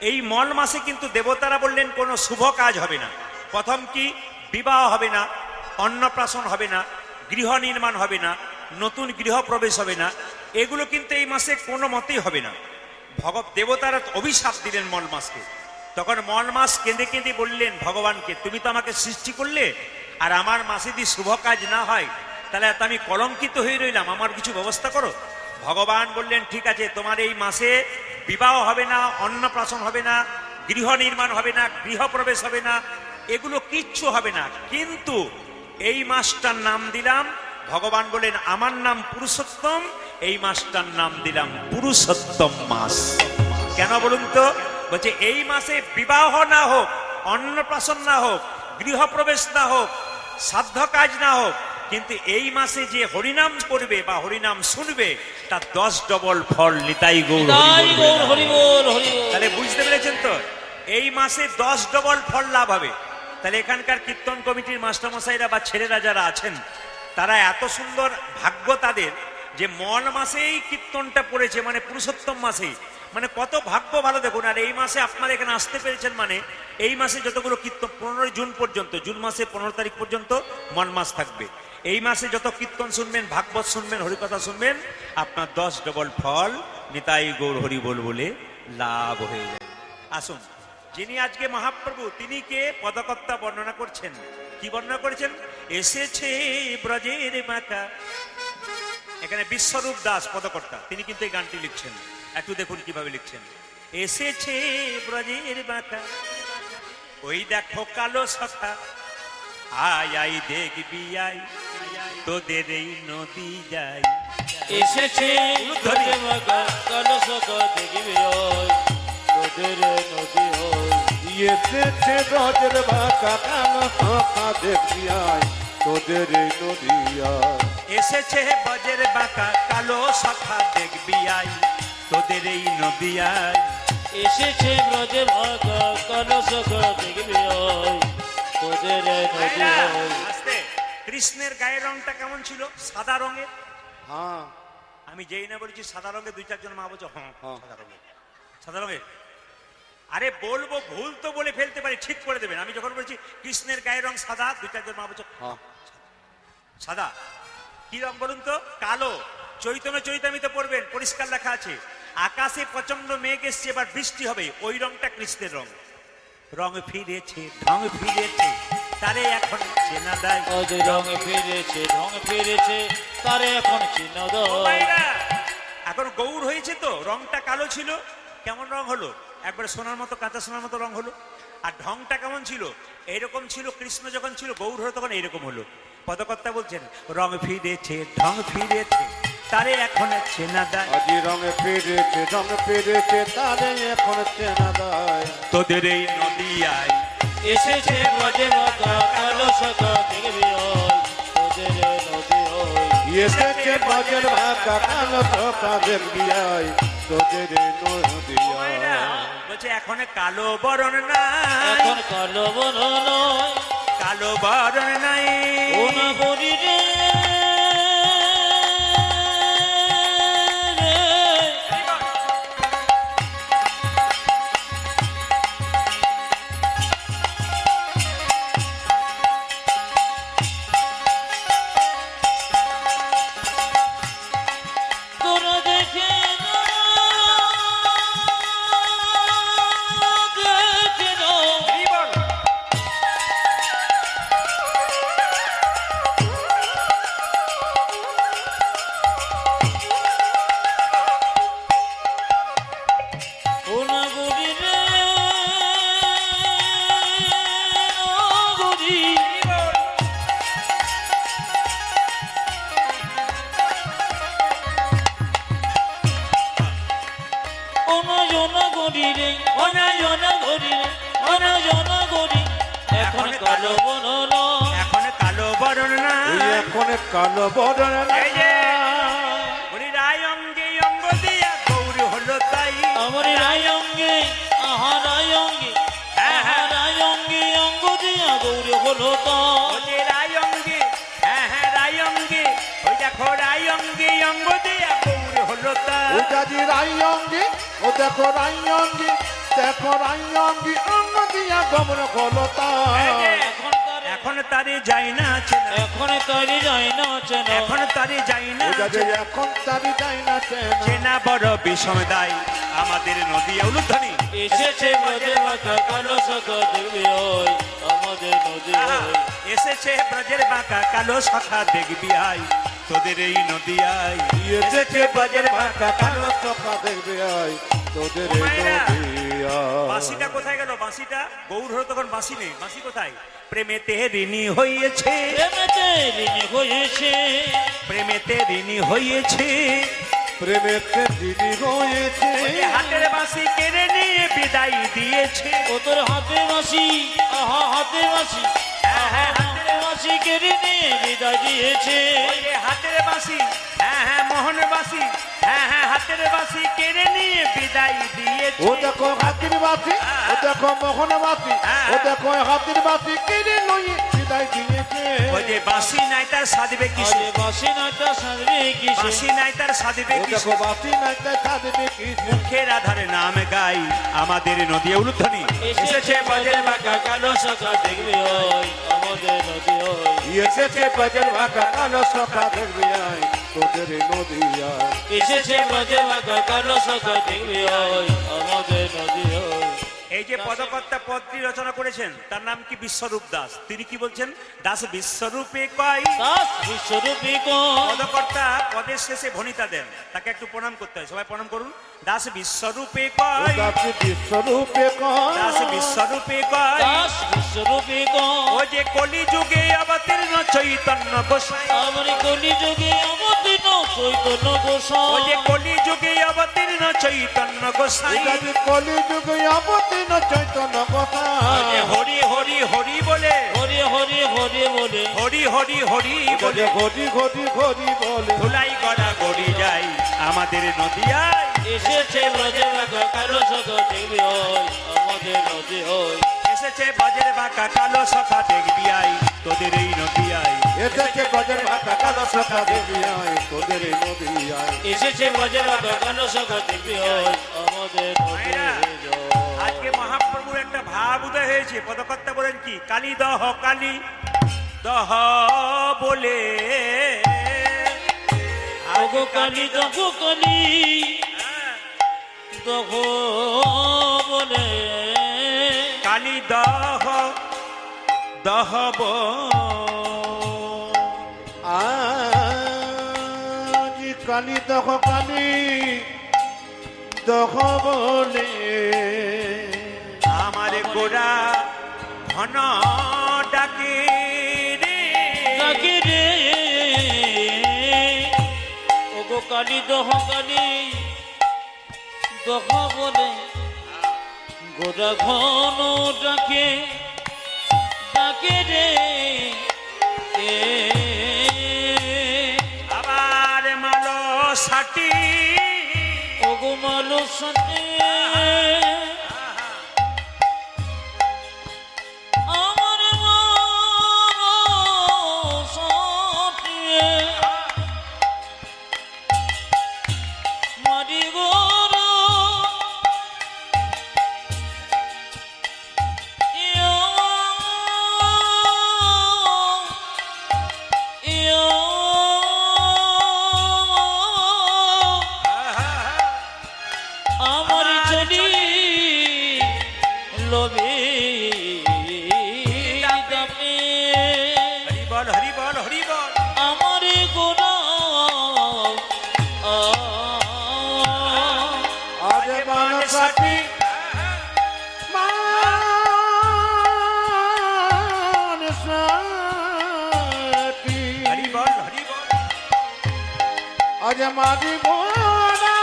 এই মল মাসে কিন্তু দেবতারা বললেন কোনো শুভ কাজ হবে না। প্রথম কি? বিবাহ হবে না, অন্নপ্রাশন হবে না, গৃহ নির্মাণ হবে না, নতুন গৃহ প্রবেশ হবে না, এগুলো কিন্তু এই মাসে কোনো মতেই হবে না। দেবতারা অভিশাপ দিলেন মল মাসকে। তখন মল মাস কেঁদে কেঁদে বললেন ভগবানকে, তুমি তো আমাকে সৃষ্টি করলে, আর আমার মাসে যদি শুভ কাজ না হয় তাহলে তো আমি কলঙ্কিত হয়ে রইলাম, আমার কিছু ব্যবস্থা করো। ভগবান বললেন ঠিক আছে, তোমার এই মাসে বিবাহ হবে না, অন্নপ্রাশন হবে না, গৃহ নির্মাণ হবে না, গৃহপ্রবেশ হবে না, এগুলো কিচ্ছু হবে না। কিন্তু এই মাসটার নাম দিলাম, ভগবান বলেন আমার নাম পুরুষোত্তম, এই মাসটার নাম দিলাম পুরুষোত্তম মাস। কেন বলুন তো? বলছে এই মাসে বিবাহ না হোক, অন্নপ্রাশন না হোক, গৃহপ্রবেশ না হোক, সাধ্য কাজ না হোক, কিন্তু এই মাসে যে হরিনাম করবে বা হরিনাম শুনবে তার 10 ডবল ফল। নিতাই গৌর তাই হরি গৌর বল। হরি বল, হরি বল। তাহলে বুঝতে পেরেছেন তো? এই মাসে 10 ডবল ফল লাভ হবে। তাহলে এখানকার কীর্তন কমিটির মাস্টারমশাইরা বা ছেলেরা যারা আছেন, তারা এত সুন্দর ভাগ্য তাদের যে মল মাসেই কীর্তনটা পড়েছে, মানে পুরুষোত্তম মাসেই, মানে কত ভাগ্য ভালো দেখুন। আর এই মাসে আপনারা এখানে আসতে পেরেছেন, মানে এই মাসে যতগুলো কীর্তন 15 জুন পর্যন্ত, জুন মাসে 15 তারিখ পর্যন্ত মল মাস থাকবে। এই মাসে যত কীর্তন শুনবেন, ভাগবত শুনবেন, হরিকথা শুনবেন, আপনার 10 ডবল ফল নিতাই গৌর হরি বল বলে লাভ হয়ে যায়। আসুন, যিনি আজকে মহাপ্রভু, তিনি কে? পদকর্তা বর্ণনা করছেন। কি বর্ণনা করেছেন? এসেছে ব্রজের বাঁকা। এখানে বিশ্বরূপ দাস পদকর্তা, তিনি কিন্তু এই গানটি লিখছেন। একটু দেখুন কিভাবে লিখছেন। এসেছে ব্রজের বাঁকা, ওই দেখো কালো সখা, আয় আয় দেখবি আয়, তোদের এই নদী যায়। এসেছে ধরে মাগা কলসক দেখবি ওই, তোদের নদী ওই। এসেছে ব্রজের বাঁকা কালো সখা দেখবি আয়, তোদের এই নদিয়ায়। এসেছে ব্রজের বাঁকা কালো সখা দেখবি আয়, তোদের এই নদী আয়। এসেছে ব্রজে ভাগা কলসক দেখবি ওই, তোদের নদী ওই। আস্তে। কৃষ্ণের গায়ের রংটা কেমন ছিল? সাদা রঙের। হ্যাঁ, আমি যেই না বলেছি সাদা রঙের, 2-4 জন মা বলছো হ্যাঁ হ্যাঁ। সাদা রঙের, সাদা রঙের। আরে বলবো, ভুল তো বলে ফেলতে পারি, ঠিক করে দেবেন। আমি যখন বলছি কৃষ্ণের গায়ের রং সাদা, 2-4 জন মা বলছো হ্যাঁ। সাদা। কি রং বলুন তো? কালো। চৈতন্য চৈতামিতে পড়বেন, পরিষ্কার লেখা আছে আকাশে প্রচন্ড মেঘ এসছে, এবার বৃষ্টি হবে, ওই রংটা কৃষ্ণের রং। রং ফিরেছে, ঢং ফিরেছে, তারে এখন চেনা দেয়। ওদের রং ফিরেছে, ঢং ফিরেছে, তারে এখন চিহ্ন ও দাও। ভাইরা, এখন গৌর হয়েছে তো, রংটা কালো ছিল, কেমন রং হলো? একবারে সোনার মতো, কাঁচা সোনার মতো রং হলো। আর ঢংটা কেমন ছিল? এইরকম ছিল কৃষ্ণ যখন ছিল, গৌর হলো তখন এইরকম হলো। পদকর্তা বলছেন রং ফিরেছে, ঢং ফিরেছে, তারে এখন চেনা দেয়। আজি রঙে ফিরেছে, রঙ ফিরেছে, তারে এখন চেনা দেয়। তোদের এই নদী আয়। এসেছে ব্রজে ভাগা কলসক দেখবি ওই, তোদের নদী ওই। এসেছে ব্রজের বাঁকা কালো সখা দেখবি আয়, তোদের এই ও ভাইরা, নদিয়ায়। বলছে এখন কালো বরণ নাই, এখন কালো বন নয়, কালো বরণ নাই। ও না বলি রে তোরা দেখে না, দেখে না। অনাজন গরি রে অনাজন গরি রে অনাজন গরি এখন কালো বরণ এখন কালো বরণ না এখন কালো বরণ এই যে বলি রায় অঙ্গে অঙ্গ দিয়া গৌর হলো তাই আমার রায় অঙ্গে আহা রায় অঙ্গে আহা রায় অঙ্গে অঙ্গ দিয়া গৌর হলো তো ওই যে রায় অঙ্গে হ্যাঁ হ্যাঁ রায় অঙ্গে ওই দেখো রায় অঙ্গে অঙ্গ দিয়া গৌর হলো তাই ও দাদি রাইয়ঙ্গি ও দেখো রাইয়ঙ্গি দেখো রাইয়ঙ্গি অন্য দিয়া গমন কলতা এই যে, এখনকার এখন তারে যাই না চেনা এখন তারি যায় না চেনা এখন তারে যাই না ও দাদি এখন তারি যাই না চেনা চেনা বড় বিষম দায় আমাদের নদী উলুধ্বনি এসেছে ব্রজের বাঁকা কালো সখা দেখবি ওই আমাদের নদী ওই এসেছে ব্রজের বাঁকা কালো শাখা দেখবি আই তোদের এই নদী আই এসেছে বাজের ভাকা কালো চোখা দেখবে আই তোদের ও মায়েরা, নদিয়া বাঁশিটা কোথায় গেল বাঁশিটা গৌর হলো তখন বাঁশি নেই বাঁশি কোথায় প্রেমেতে ঋণী হয়েছে প্রেমেতে ঋণী হয়েছে প্রেমেতে ঋণী হয়েছে প্রেমেতে দিদি হয়েছে ওই যে হাতের বাঁশি কেড়ে নিয়ে বিদায় দিয়েছে ও তোর হাতে বাঁশি আহা হাতে বাঁশি আহা হাতে বাঁশি কেড়ে নিয়ে বিদায় দিয়েছে ওই যে হাতের বাঁশি হ্যাঁ হ্যাঁ মোহন বাঁশি হ্যাঁ হ্যাঁ হাতের বাঁশি কেড়ে নিয়ে বিদায় দিয়েছে ও দেখো হাতির বাতি ও দেখো মোহন বাতি ও দেখো হাতির বাতি কিনে লই বিদায় দিয়েছে ওই যে বাঁশি নাই তার সাধবে আরে কিসে বাঁশি নাটা সাজবে কিসে বাঁশি নাই তার সাধবে ও দেখো কিসে বাতি নাই তাই সাধবে কি মুখের আধারে নাম গাই আমাদের নদী উলুধ্বনি এসেছে বাজের বাঁকা কালো সখা দেখবি ওই আমাদের নদী ওই এসেছে বাজের ভাকা কালো সখা দেখবে আই তোদের নদিয়া এসেছে বাজের বাঁকা কালো সখা দেখবি ওই আমাদের নদী ওই এই যে পদকর্তা পদটি রচনা করেছেন তার নাম কি বিশ্বরূপ দাস তিনি কি বলছেন দাস বিশ্বরূপে কয় দাস বিশ্বরূপী কোন পদকর্তা পদের শেষে ভনিতা দেন তাকে একটু প্রণাম করতে হয় সবাই প্রণাম করুন দাস বিশ্বরূপে কয় দাসী বিশ্বরূপে দাস বিশ্বরূপে কয় দাস বিশ্বরূপী কোন ও যে কলি যুগে অবতীর্ণ চৈতন্য গোসাই আমার কলি যুগে অবতীর্ণ চৈতন্য ও গোসাই যে কলি যুগে অবতীর্ণ চৈতন্য গোসাই দাদি কলি যুগে অবতীর্ণ চৈতন্য কথা ও যে হরি হরি হরি বলে হরি হরি হরি বলে হরি হরি হরি বলে ঘটি ঘটি ঘটি বলে ধুলাই গড়া গড়ি যাই আমাদের নদিয়ায় এসেছে ব্রজের বাঁকা কালো সখা দেখবি ওই আমাদের নদী ওই এসেছে বাজের বাঁকা কালো সখা দেখবি আই তোদের এই নদিয়ায় এসেছে গজের ভাকা কালো সখা দেখবি আই তোদের নদিয়ায় এসেছে ব্রজের বাঁকা কালো সখা দেখবি ওই আমাদের নদী ওই আজকে মহাপ্রভুর একটা ভাব উদয় হয়েছে পদকর্তা বলেন কি কালী দহ কালী দহ বলে ওগো কালী দগো কালী দগো বলে কালী দহ দহব আজ কালি দখ কালি দখ বলে আমার গোড়া ঘন ডাকে রে ডাকে রে ওগো কালী দহ কালী দহ বলে গোড়া ঘন ডাকে ডাকে রে আবার মালো সাটি ওগো মালো সাথে আমার মালো সাথে মারি গোরা আমার চলি লোভে দামে হরি বল হরি বল হরি বল আমার গোনা আজ মানসাটি মানসাটি হরি বল হরি বল আজ মারি গোরা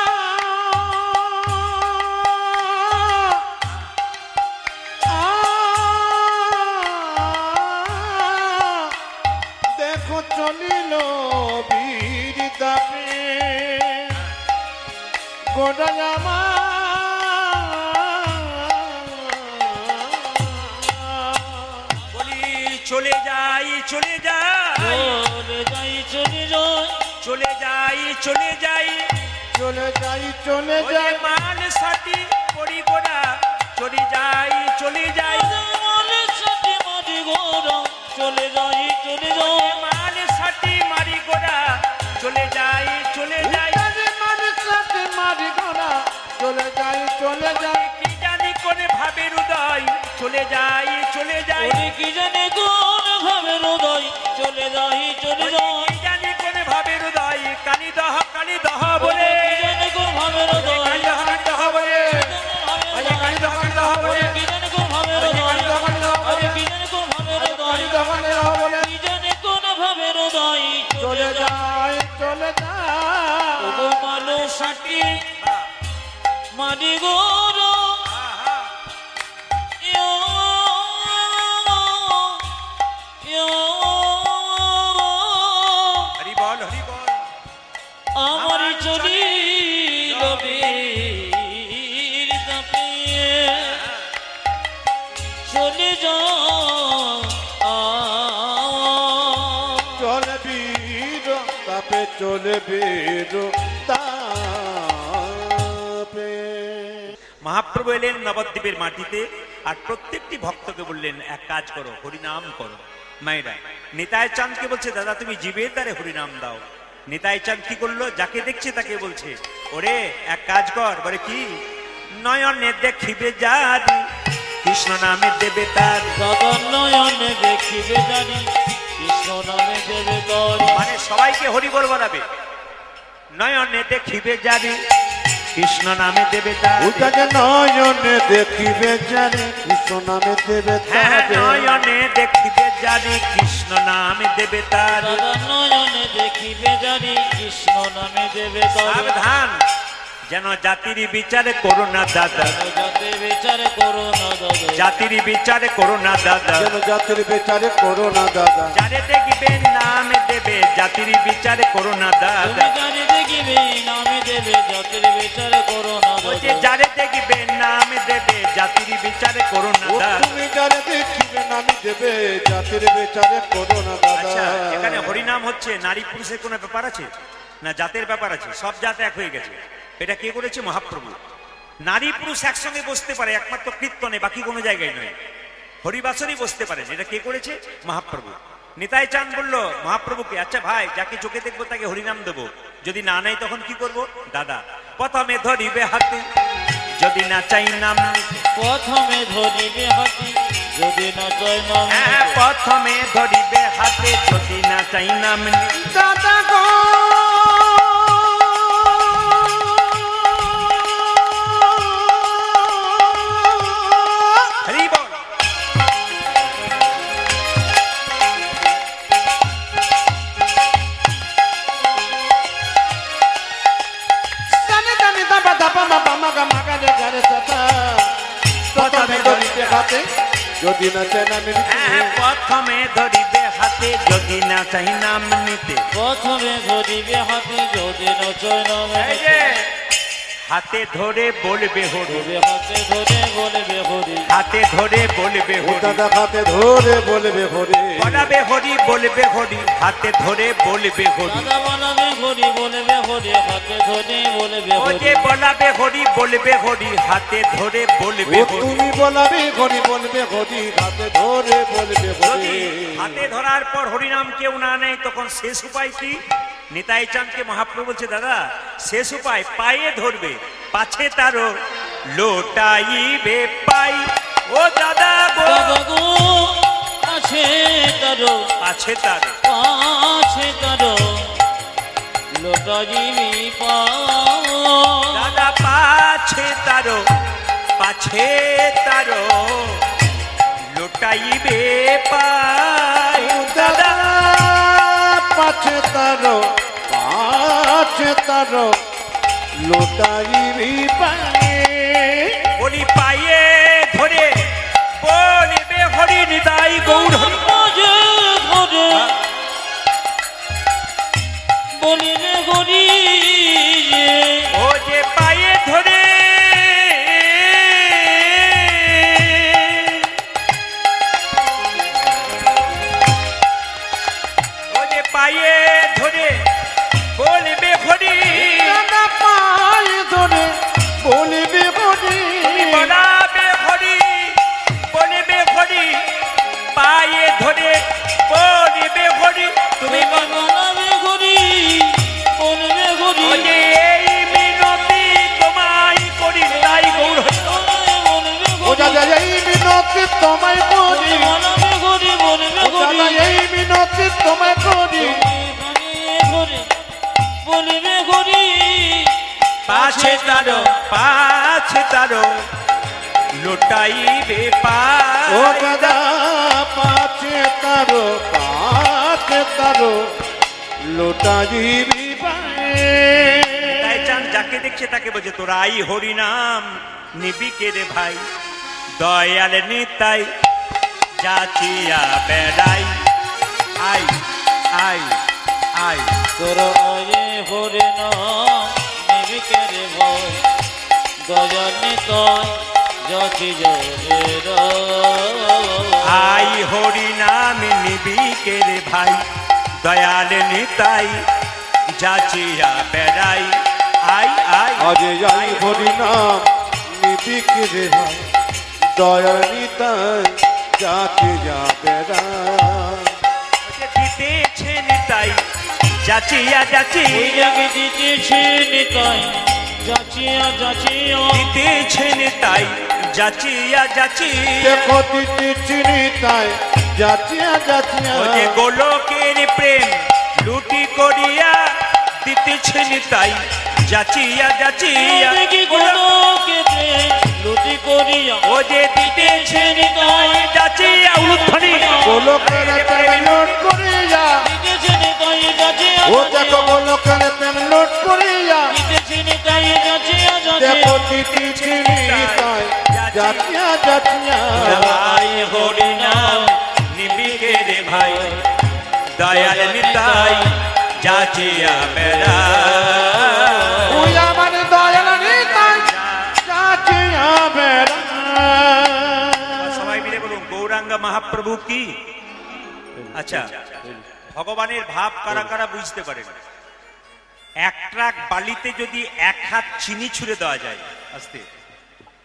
চলে যাই চলে যাই চলে যাই চলে যাই চলে যাই চলে যাই চলে যাই চলে ওরে যাই মান সাথী পড়ি গোড়া চলে যাই চলে যাই মালের সাথে মাঝি গোরা চলে যাই চলে যাই মান সাথী মারি গোড়া চলে যাই চলে যাই উল্টারে মারি সাথে মারি গোনা চলে যাই চলে যাই কি জানি কোনে ভাবে হৃদয় চলে যাই চলে যাই ওরে কি জানে কোন ভাবে হৃদয় চলে যাই চলে যাই কি জানি কোনে ভাবে হৃদয় কালি দহ বলে কি জানে কোন ভাবে হৃদয় কালি দহ বলে আরে কালি দহ বলে কি জানে কোন ভাবে হৃদয় আরে কি জানে কোন ভাবে হৃদয় দোকানে রহ বলে কি জানে কোন ভাবে হৃদয় চলে যাই চলে যাই ওগো মালো সাথী মাঝি গোরা হরি বল হরি বল আমার চলিল বীর দাপিয়ে চলে চলে বীর তাপে চলে বীর তাপে মহাপ্রভু এলেন নবদ্বীপের মাটিতে আর প্রত্যেকটি ভক্তকে বললেন এক কাজ করো হরিনাম করো মায়েরা নিতাই চাঁদকে বলছে দাদা তুমি জীবের দ্বারে হরিনাম দাও নিতাই চাঁদ কি করলো যাকে দেখছে তাকে বলছে ওরে এক কাজ কর বলে কি নয়নে দেখিবে জানি কৃষ্ণ নামে দেবে তার দাদা নয়নে দেখিবে জানি কৃষ্ণ নামে দেবে তরি মানে সবাইকে হরি বল বলাবে নয়নে দেখিবে জানি কৃষ্ণ নামে দেবে তার উল্টাকে নয়নে দেখিবে জানি কৃষ্ণ নামে দেবে হ্যাঁ তাবে নয়নে দেখিবে জানি কৃষ্ণ নামে দেবে তার দাদা নয়নে দেখিবে জানি কৃষ্ণ নামে দেবে তরি সাবধান যেন জাতির বিচারে করো না দাদা যাতে বিচার করো না দাদা জাতির বিচারে করো না দাদা যেন জাতির বিচারে করো না দাদা যারে দেখবে নামে দেবে জাতির বিচারে করো না তুমি দাদা জানি দেখিবে নামে দেবে জাতির বিচার করো না ওই যে দাদা যারে দেখবে নামে দেবে জাতির বিচারে করো না ও দাদা তুমি যারে দেখিবে নামি দেবে জাতির বিচারে করো না আচ্ছা দাদা এখানে হরিনাম হচ্ছে নারী পুরুষের কোনো ব্যাপার আছে না জাতের ব্যাপার আছে সব জাত এক হয়ে গেছে এটা কে করেছে মহাপ্রভু নারী পুরুষ একসঙ্গে বসতে পারে একমাত্র কীর্তনে বাকি কোনো জায়গায় নয় হরিবাসরই বসতে পারেন এটা কে করেছে মহাপ্রভু নিতাই চাঁদ বলল মহাপ্রভুকে আচ্ছা ভাই যাকে চোখে দেখবো তাকে হরিনাম দেবো যদি না নাই তখন কি করব দাদা প্রথমে ধরিবে হাতে যদি না চাই নাম প্রথমে ধরিবে হাতি যদি না চাই নাম হ্যাঁ প্রথমে ধরিবে হাতে যদি না চাই নাম দাদা গো হরি বল জানি জানি দাবা দাবা মা বামা গা মাগা রে গারে সাতা প্রথমে ধরিতে হাতে যদি না চেনা হ্যাঁ প্রথমে ধরিবে হাতে যদি না চাই নাম নিতে প্রথমে ধরিবে হাতি যদি না চাই নাম এই যে হাতে ধরে বলবে হরি ধরে হাতে ধরে বলবে হরি হাতে ধরে বলবে হরি দাদা হাতে ধরে বলবে হরে বলাবে হরি বলবে হরি হাতে ধরে বলবে হরি দাদা বানাবে হরি বলবে হরি হাতে ধরে বলবে ও হরি যে বলাবে হরি বলবে হরি হাতে ধরে বলবে ও হরি তুমি বলাবে হরি বলবে হরি হাতে ধরে বলবে যদি হরি হাতে ধরার পর হরিনাম কেউ না নেয় তখন শেষ উপায় কি নিতাই চাঁদকে মহাপ্রভু বলছে দাদা শেষ উপায় পায়ে ধরবে পাছে তারও লোটাইবে পাই ও দাদা গো দাদা গো আছে তারো পাছে তার আছে তারো লোটাজিবি পাও দাদা পাছে তারো লোটাইবে পাই দাদা পাছে তার লোটাইবি পায়ে বলি পায়ে ধরে বলিবে হরি নিতাই গৌর হরি মাঝে ধরে বলিবে হরি ও যে পায়ে ধরে তোমায় করি বলবে ঘুরি বলবে ও ঘুরি জামাই এই মিনতি তোমায় করি বলবে ঘুরি পাছে তারো লুটাইবে ও পাই দাদা পাছে তারো লোটাইবি তাই চান যাকে দেখছে তাকে বলছে তোরা আই হরি নাম নিবি কে রে ভাই দয়াল নিতাই যাচিয়া বেড়াই আই আই আই তোর আয়ে হরে নাম নিবি কে রে ভাই দয়ানি তয় যাচি জয়ের আই হরি নাম নিবি কে রে ভাই দয়াল নিতাই যাচিয়া বেড়াই আই আই আজ যাই হরি নাম নিবিক রে ভাই দয়ানিতাই যাকে যাবে দিতেছে নিতাই যাচিয়া যাচি ওই জাগে দিতেছে নিতাই যাচিয়া যাচিয়া দিতেছে নিতাই যাচিয়া যাচি দেখো দিদি চিনিতাই যাচিয়া যাচিয়া ও যে গোলকের প্রেম লুটি করিয়া দিতেছে নিতাই যাচিয়া যাচিয়া দেখি গোলকে প্রেম লুটি করিয়া ও যে দিতেছে নিতাই যাচিয়া উলুধ্বনি গোলকের প্রেম লোট করিয়া দিতেছে নিতাই যাচিয়া ও দেখো গোলকের প্রেম লোট করিয়া দিতেছে নিতাই যাচিয়া দেখো যাচিয়া দিদি চিনিতাই যাচিয়া যাচিয়া আই হরি নাম নিবিকে রে ভাই দয়াল নিতাই যাচিয়া বেড়া তুই আমার দয়াল নিতাই যাচিয়া বেড়া সবাই মিলে বলুন গৌরাঙ্গ মহাপ্রভু কি আচ্ছা ভগবানের ভাব কারা কারা বুঝতে পারেন এক ট্রাক বালিতে যদি এক হাত চিনি ছুঁড়ে দেওয়া যায় আস্তে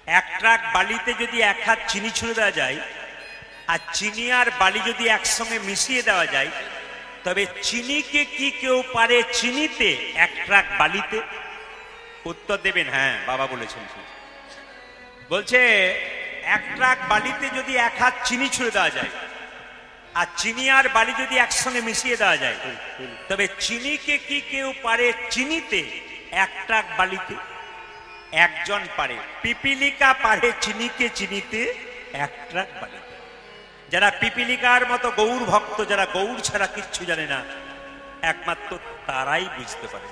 এক ট্রাক বালিতে যদি এক হাত চিনি ছুঁড়ে দেওয়া যায় আর চিনি আর বালি যদি একসঙ্গে মিশিয়ে দেওয়া যায় তবে চিনিকে কি কেউ পারে চিনিতে এক ট্রাক বালিতে উত্তর দেবেন হ্যাঁ বাবা বলেছেন বলছে এক ট্রাক বালিতে যদি এক হাত চিনি ছুঁড়ে দেওয়া যায় আর চিনি আর বালি যদি একসঙ্গে মিশিয়ে দেওয়া যায় তবে চিনিকে কি কেউ পারে চিনিতে এক ট্রাক বালিতে একজন পারে পিপিলিকা পারে চিনিকে চিনিতে এক ট্রাক বালিতে যারা পিপিলিকার মতো গৌর ভক্ত যারা গৌর ছাড়া কিচ্ছু জানে না একমাত্র তারাই বুঝতে পারে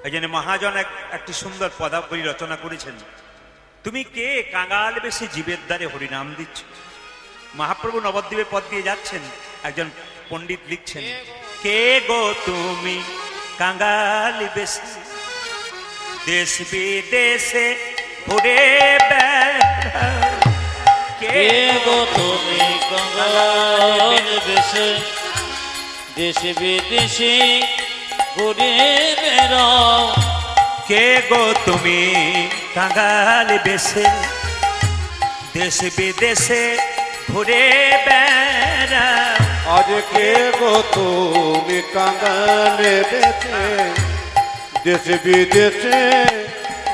এই জন্য মহাজন একটি সুন্দর পদাবলী রচনা করেছেন তুমি কে কাঙাল বেশি জীবের দ্বারে হরিনাম দিচ্ছ মহাপ্রভু নবদ্বীপের পথ দিয়ে যাচ্ছেন একজন পণ্ডিত লিখছেন কে গো তুমি কাঙাল বেশি দেশ বিদেশে ঘুরে বেড়াও কে গো তুমি কাঙ্গাল বেশে দেশে বিদেশে ঘুরে বেড়াও কে গো তুমি কাঙাল বেশে দেশ বিদেশে ঘুরে বেড়াও আজ কে গো তুমি কাঙ্গালে বেছে দেশ বিদেশে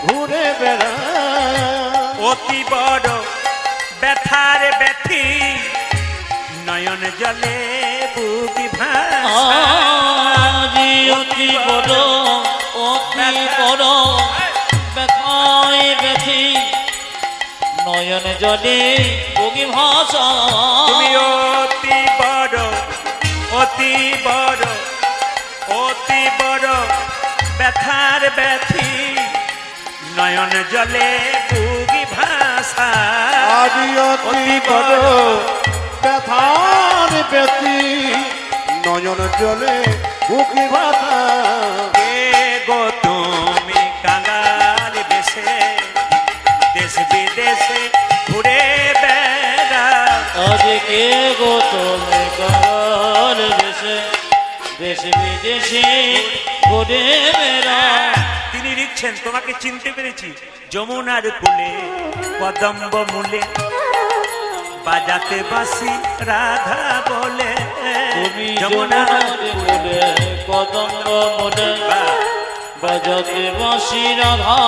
ঘুরে বেড়া অতি বড় ব্যথার ব্যথি নয়ন জলে বুবি ভাষা আজি অতি বড় অতি বড় ব্যথায় ব্যথি নয়ন জলে বগি ভাষা তুমি অতি বড় অতি বড় অতি বড় ব্যথার ব্যথি নয়ন জলে বুগি ভাষা আজ অতি বড় ব্যথার ব্যথি নয়ন জলে বুকি ভাষা কে গো তুমি কাঙাল বেশে দেশ বিদেশে ঘুরে বেড়াও আজ কে গো তুমি কাঙ্গাল বেশে দেশ বিদেশে ঘুরে বেড়াও তিনি লিখছেন তোমাকে চিনতে পেরেছি যমুনার কোলে কদম্ব মূলে বাজাতে বাসি রাধা বলে তুমি যমুনার যমুনার কোলে কদম্ব মোলে বাজাতে বাঁশি রাধা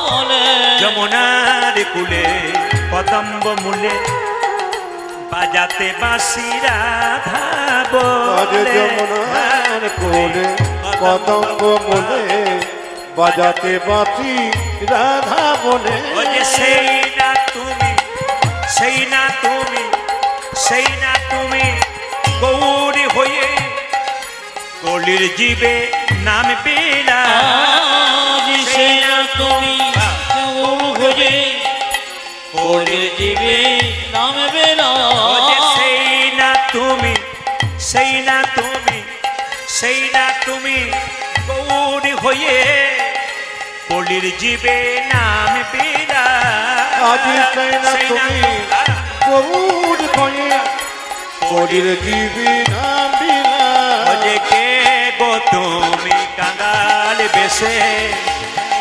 বলে যমুনার কুলে কদম্ব মূলে বাজাতে বাঁশি রাধা বাজে বলে যমুনার কোলে কদম্ব মূলে বাজাতে বাঁচি রাধা বলে ও যে সেই না তুমি সেই না তুমি সেই না তুমি গৌরী হয়ে কলির জীবে নাম বেলা আজ সে না তুমি গৌর খোঁজে কোলে জীবে নাম বেলা ও যে সেই না তুমি সেই না তুমি সেই না তুমি গৌরী হয়ে কলির জীবে নাম বেলা আজ সেই না তুমি গৌর হয়ে কলির জীবে নাম বেলা ওজে কে গো তুমি কাঙ্গাল বেশে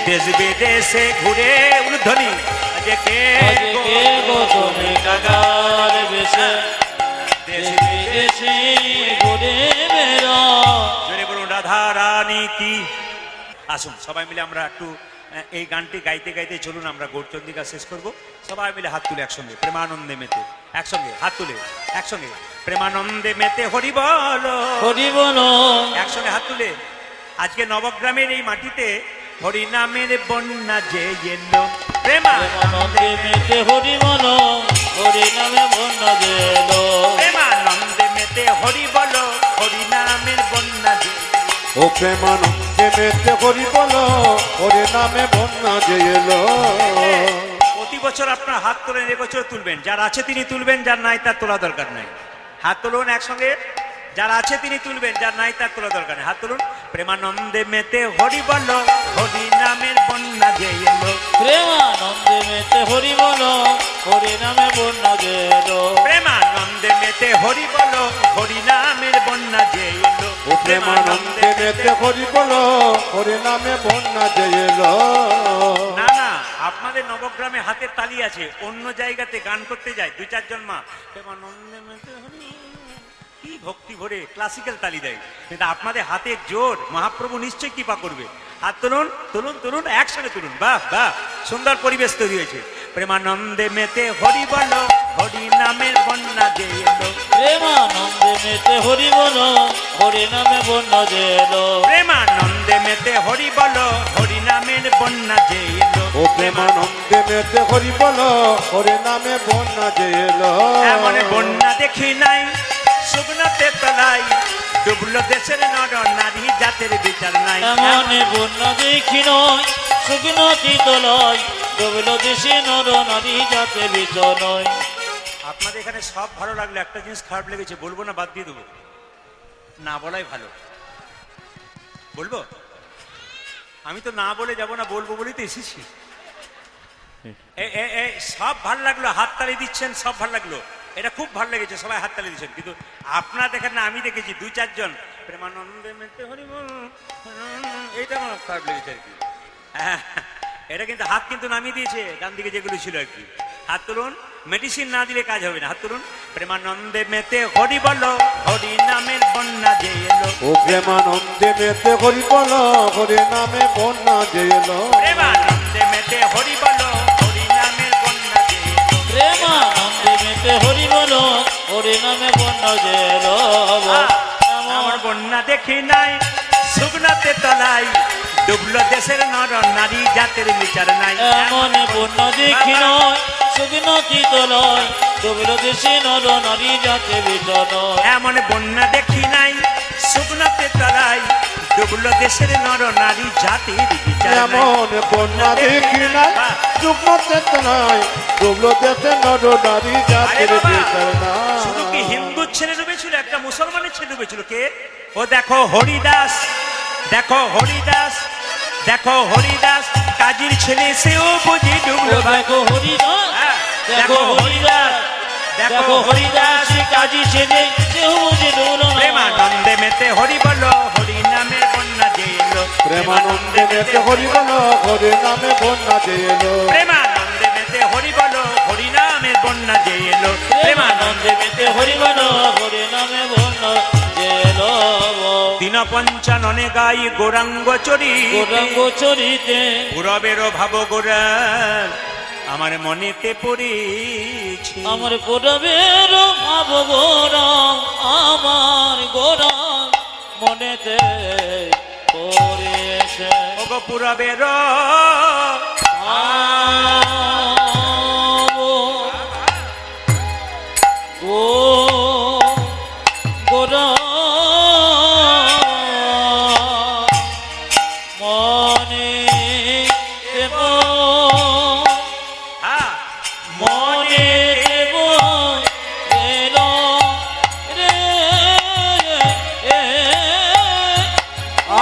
দেশ বিদেশে ঘুরে উর্ধ্বনি ওজে কে আজ কে গো তুমি কাগাল বেশে দেশ বিদেশে ঘুরে বেড়া জোরে বলুন রাধা রানী কি। আসুন সবাই মিলে আমরা একটু এই গানটি গাইতে গাইতে চলুন আমরা গৌরচন্দিকা শেষ করব। সবাই মিলে হাত তুলে একসঙ্গে প্রেমানন্দে মেতে একসঙ্গে হাত তুলে একসঙ্গে প্রেমানন্দে মেতে হরি বল হরি বলো একসঙ্গে হাত তুলে আজকে নবগ্রামের এই মাটিতে হরি নামের বন্যা যে এলো প্রেমানন্দে মেতে হরি বলো হরি নামে বন্যা গেল প্রেমানন্দে মেতে হরি বল হরি নামের বন্যা যে ও প্রেমানন্দে মেতে হরি বলো ওরে নামে বন্যা যে এলো প্রতি বছর আপনার হাত তোলেন, এবছর তুলবেন। যার আছে তিনি তুলবেন, যার নাই তার তোলা দরকার নাই। হাত তুলুন একসঙ্গে, যার আছে তিনি তুলবেন, যার নাই তার তোলা দরকার নেই। হাত তুলুন। প্রেমানন্দে মেতে হরি বল হরি নামের বন্যা যে এলো প্রেমানন্দে মেতে হরি বলো হরি নামে বন্যা গেল প্রেমানন্দে মেতে হরি বল হরি নামের বন্যা যে এলো ও প্রেমানন্দে মেতে হরি বলো ওরে নামে বন্যা যে এলো না না, আপনাদের নবগ্রামে হাতের তালি আছে, অন্য জায়গাতে গান করতে যায় দুই চারজন মা প্রেমানন্দে মেতে হরি কি ভক্তি ভরে ক্লাসিক্যাল তালি দেয়, কিন্তু আপনাদের হাতের জোর মহাপ্রভু নিশ্চয়ই কৃপা করবে। হাত তুলুন তুলুন তুলুন, একসঙ্গে তুলুন। বাহ বাহ, সুন্দর পরিবেশ তৈরি হয়েছে। প্রেমানন্দে মেতে হরি বল হরি নামের বন্যা যে এলো প্রেমানন্দে মেতে হরি বলো হরি নামে বন্যা গেল প্রেমানন্দে মেতে হরি বল হরি নামের বন্যা যে এলো ও প্রেমানন্দে মেতে হরি বলো ওরে নামে বন্যা যে এলো এমন বন্যা দেখি নাই শুকনোতে তলাই ডুবলো দেশের নর নারী জাতের বিচার নাই এমন বন্যা দেখি নয় শুকনো চিতলয় ডুবল দেশে নর নারী যাতে বিষ নয়। আপনাদের এখানে সব ভালো লাগলো, একটা জিনিস খারাপ লেগেছে, বলবো না বাদ দিয়ে দেবো? না বলাই ভালো। বলবো? আমি তো না বলে যাব না, বলবো বলেই তো এসেছি। সব ভালো লাগলো, হাততালি দিচ্ছেন, সব ভালো লাগলো, এটা খুব ভালো লেগেছে, সবাই হাততালি দিচ্ছেন, কিন্তু আপনারা দেখেন না, আমি দেখেছি দুই চারজন প্রেমানন্দে মেতে হরি বল, এইটা আমার খারাপ লেগেছে আর কি। হ্যাঁ, এটা কিন্তু হাত কিন্তু নামিয়ে দিয়েছে ডান দিকে যেগুলো ছিল আর কি। হাত তুলুন, মেডিসিন না দিলে কাজ হবে না। হাত তুলুন। প্রেমানন্দে মেতে হরি বল হরি নামের বন্যা যে এলো ও প্রেমানন্দে মেতে হরি বলো ওরে নামে বন্যা যে এলো প্রেমানন্দে মেতে হরি বল হরি নামের বন্যা যে এলো প্রেমানন্দে মেতে হরি বলো হরি নামে বন্যা গেল আমার বন্যা দেখি নাই শুকনাতে তলাই ডুবলো দেশের নর নারী জাতের বিচার নাই এমন বন্যা দেখি নয় শুকনো চিতলয় ডুবল দেশে নর নারী যাতে বিষ নয়। এমন বন্যা দেখি নাই শুকনাতে তলাই ডুবলো দেশের নর নারী জাতির বিচার নাই এমন বন্যা দেখি না শুকনোতে তলায় ডুবলো দেশে নর নারী জাতির আরে বাবা, বিচার না শুধু কি হিন্দু ছেলে ডুবেছিল, একটা মুসলমানের ছেলে ডুবেছিল। কে? ও দেখো হরিদাস, দেখো হরিদাস, দেখো হরিদাস, কাজীর ছেলে সেও বুঝি ডুবলো। দেখো হরিদাস হ্যাঁ, দেখো হরিদাস দেখো হরিদাস কাজী ছেলে কেউ যে ডুবলো না। প্রেমানন্দে মেতে হরি বল হরি নামের বন্যা যে এলো প্রেমানন্দে মেতে হরি বলো ওরে নামে বন্যা যে এলো প্রেমানন্দে মেতে হরি বল হরি নামের বন্যা যে এলো প্রেমানন্দে মেতে হরি বলো হরি নামে বন্যা গেল দিন পঞ্চাননে গাই গৌরাঙ্গ চরি গৌরাঙ্গ চরিতে পুরবের ভাব গোরাল আমার মনেতে পড়েছে। আমার গোরাবের ভাব গোরাম, আমার গোরাম মনেতে পড়েছে। ওগো পুরবের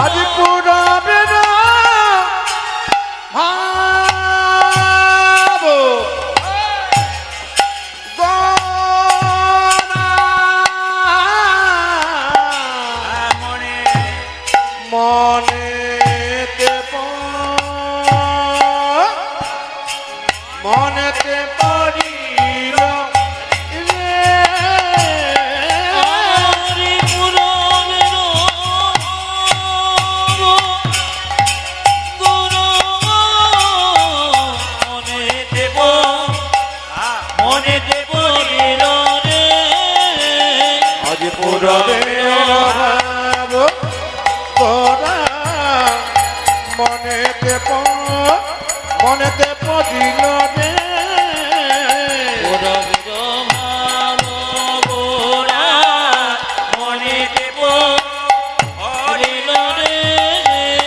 আজ পুরাবে না ভাব গোনা মনে মনেতে মনেতে পড়িল রে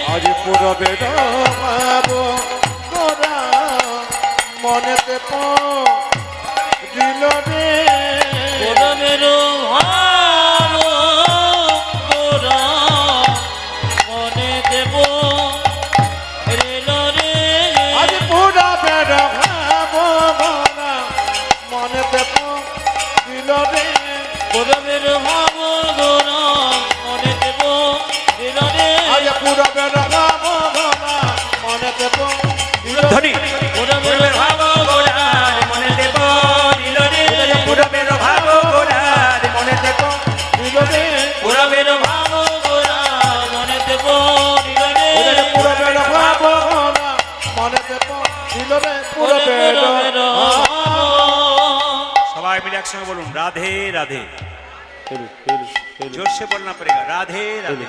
আজ পুরবে ভাব গোরা মনেতে মনেতে পড়িল রে আজ পুরবে ভাব গোরা মনেতে পড়িল রে আজ পুরবে ভাব গোরা মনেতে পড়িল রে আজ পুরবে ভাব গোরা মনেতে পড়িল ধ্বনি পুরবের ভাব গোরার মনেতে পড়িল রে। পুরবের ভাব গোরার মনেতে পড়িল রে পুরবের ভাব পুরবের ভাব গোরা মনেতে পড়িল রে পুরবে সবাই মিলে একসঙ্গে বলুন রাধে রাধে। जोर से बोलना पड़ेगा राधे राधे।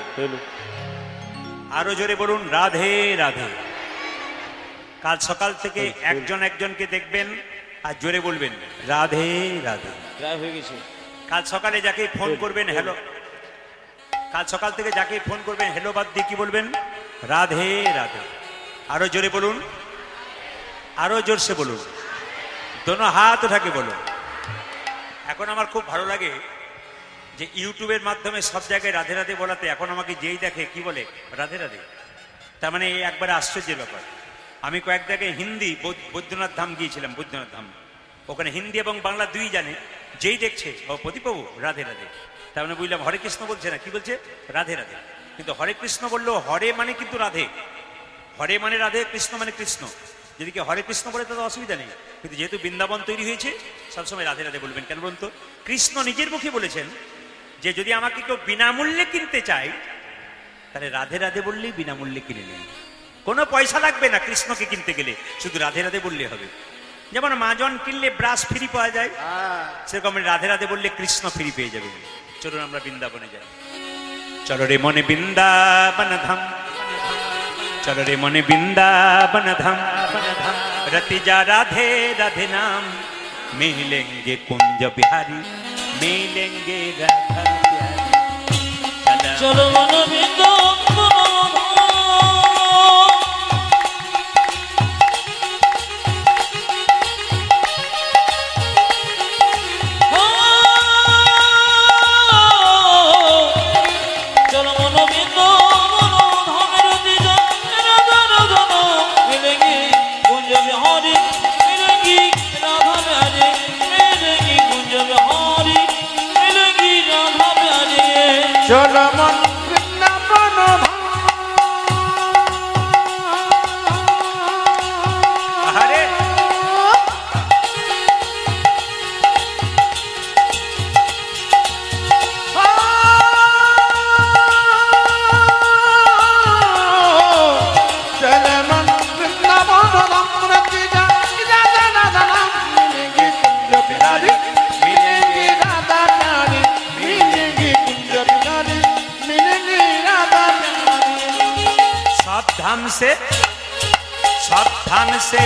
আরো জোরে বলুন রাধে রাধে। কাল সকাল থেকে একজন একজনকে দেখবেন আর জোরে বলবেন রাধে রাধে। কাল সকালে যাকে ফোন করবেন হ্যালো, কাল সকাল থেকে যাকে ফোন করবেন হ্যালো বাদ দিয়ে কি বলবেন রাধে রাধে। আরো জোরে বলুন, আরো জোরসে বলুন, দোনো হাত উঠাকে বলুন। এখন আমার খুব ভালো লাগে যে ইউটিউবের মাধ্যমে সব জায়গায় রাধে রাধে বলাতে এখন আমাকে যেই দেখে কি বলে রাধে রাধে। তার মানে এই একবারে আশ্চর্যের ব্যাপার। আমি কয়েক জায়গায় হিন্দি বৈদ্যনাথ ধাম গিয়েছিলাম, বৈদ্যনাথ ধাম, ওখানে হিন্দি এবং বাংলা দুই জানে, যেই দেখছে ও প্রদীপবাবু রাধে রাধে। তার মানে বুঝলাম হরে কৃষ্ণ বলছে না, কি বলছে রাধে রাধে। কিন্তু হরে কৃষ্ণ বললেও হরে মানে কিন্তু রাধে, হরে মানে রাধে, কৃষ্ণ মানে কৃষ্ণ। যদি কেউ হরে কৃষ্ণ বলে তাদের অসুবিধা নেই, কিন্তু যেহেতু বৃন্দাবন তৈরি হয়েছে সবসময় রাধে রাধে বলবেন। কেন বলুন তো? কৃষ্ণ নিজের মুখে বলেছেন যে যদি আমাকে কেউ বিনামূল্যে কিনতে চায় তাহলে রাধে রাধে বললেই বিনামূল্যে কিনে নেন, কোনো পয়সা লাগবে না কৃষ্ণকে কিনতে গেলে, শুধু রাধে রাধে বললে হবে। যেমন মাজন কিনলে ব্রাশ ফ্রি পাওয়া যায়, সেরকম রাধে রাধে বললে কৃষ্ণ ফ্রি পেয়ে যাবে। চলুন আমরা বৃন্দাবনে যাই। চলো রে মনে বৃন্দাবন ধাম, চলো রে মনে বৃন্দাবন ধাম, रति जा राधे राधे नाम, मिलेंगे कुंज बिहारी, मिलेंगे राधा प्यारी। चलो मन চলো মন বৃন্দাবন ধাম, से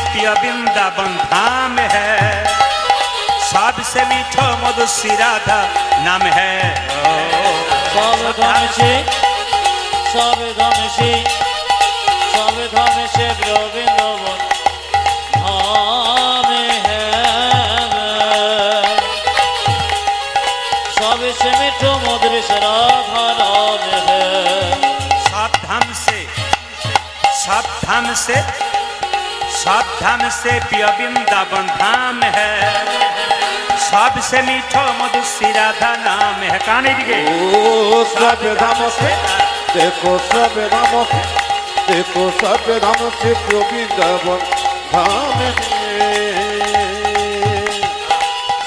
प्रिय वृंदावन धाम है, सबसे मीठो मधु श्री राधा नाम है। सावधान से प्रिय वृंदावन धाम है, सबसे मीठो मधुर श्री राधा नाम है। सावधान से प्रिय वृंदावन धाम है, सबसे मीठो मधु श्री राधा नाम है। काने दिखे ओ सब धाम से देखो, सब धाम से देखो, सब धाम से वृंदावन धाम है,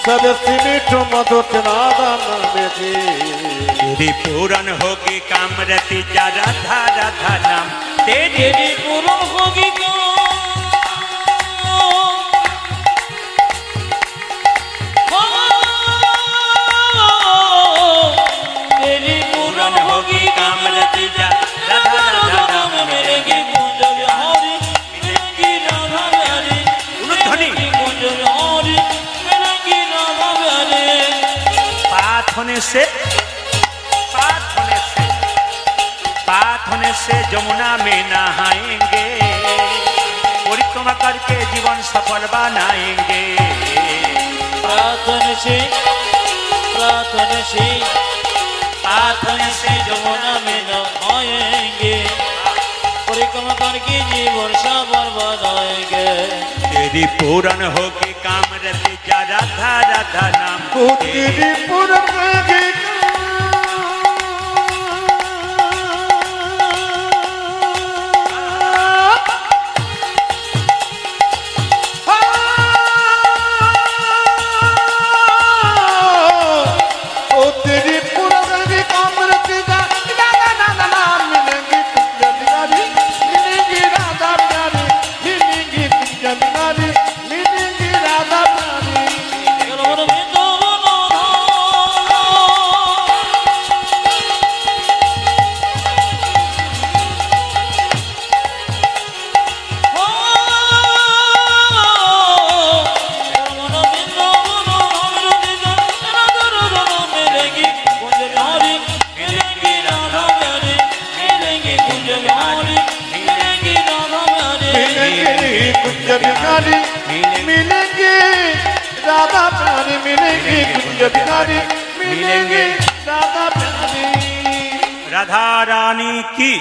सबसे मीठो मधु राधा नाम है। तेरी पूरन होगी कामरति जा राधा राधा नाम, तेरी पूर्ण होगी तेरी पूर्ण होगी कामरति जा राधा राधा नाम, मिलेगी कुंज बिहारी, मिलेगी राधा प्यारी, मिलेगी कुंज बिहारी, मिलेगी राधा प्यारी। पाठ होने से जमुना में नहाएंगे, परिक्रमा करके जीवन सफल बनाएंगे। प्रार्थना से जमुना में नहाएंगे, परिक्रमा करके जीवन सफल बनाएंगे। तेरी पूरन होगी कामरति जा राधा राधा नाम, तेरी पूरन होगी मिलेंगे राधा प्यारी, मिलेंगी कुंज बिहारी, मिलेंगे राधा प्यारी। राधा रानी की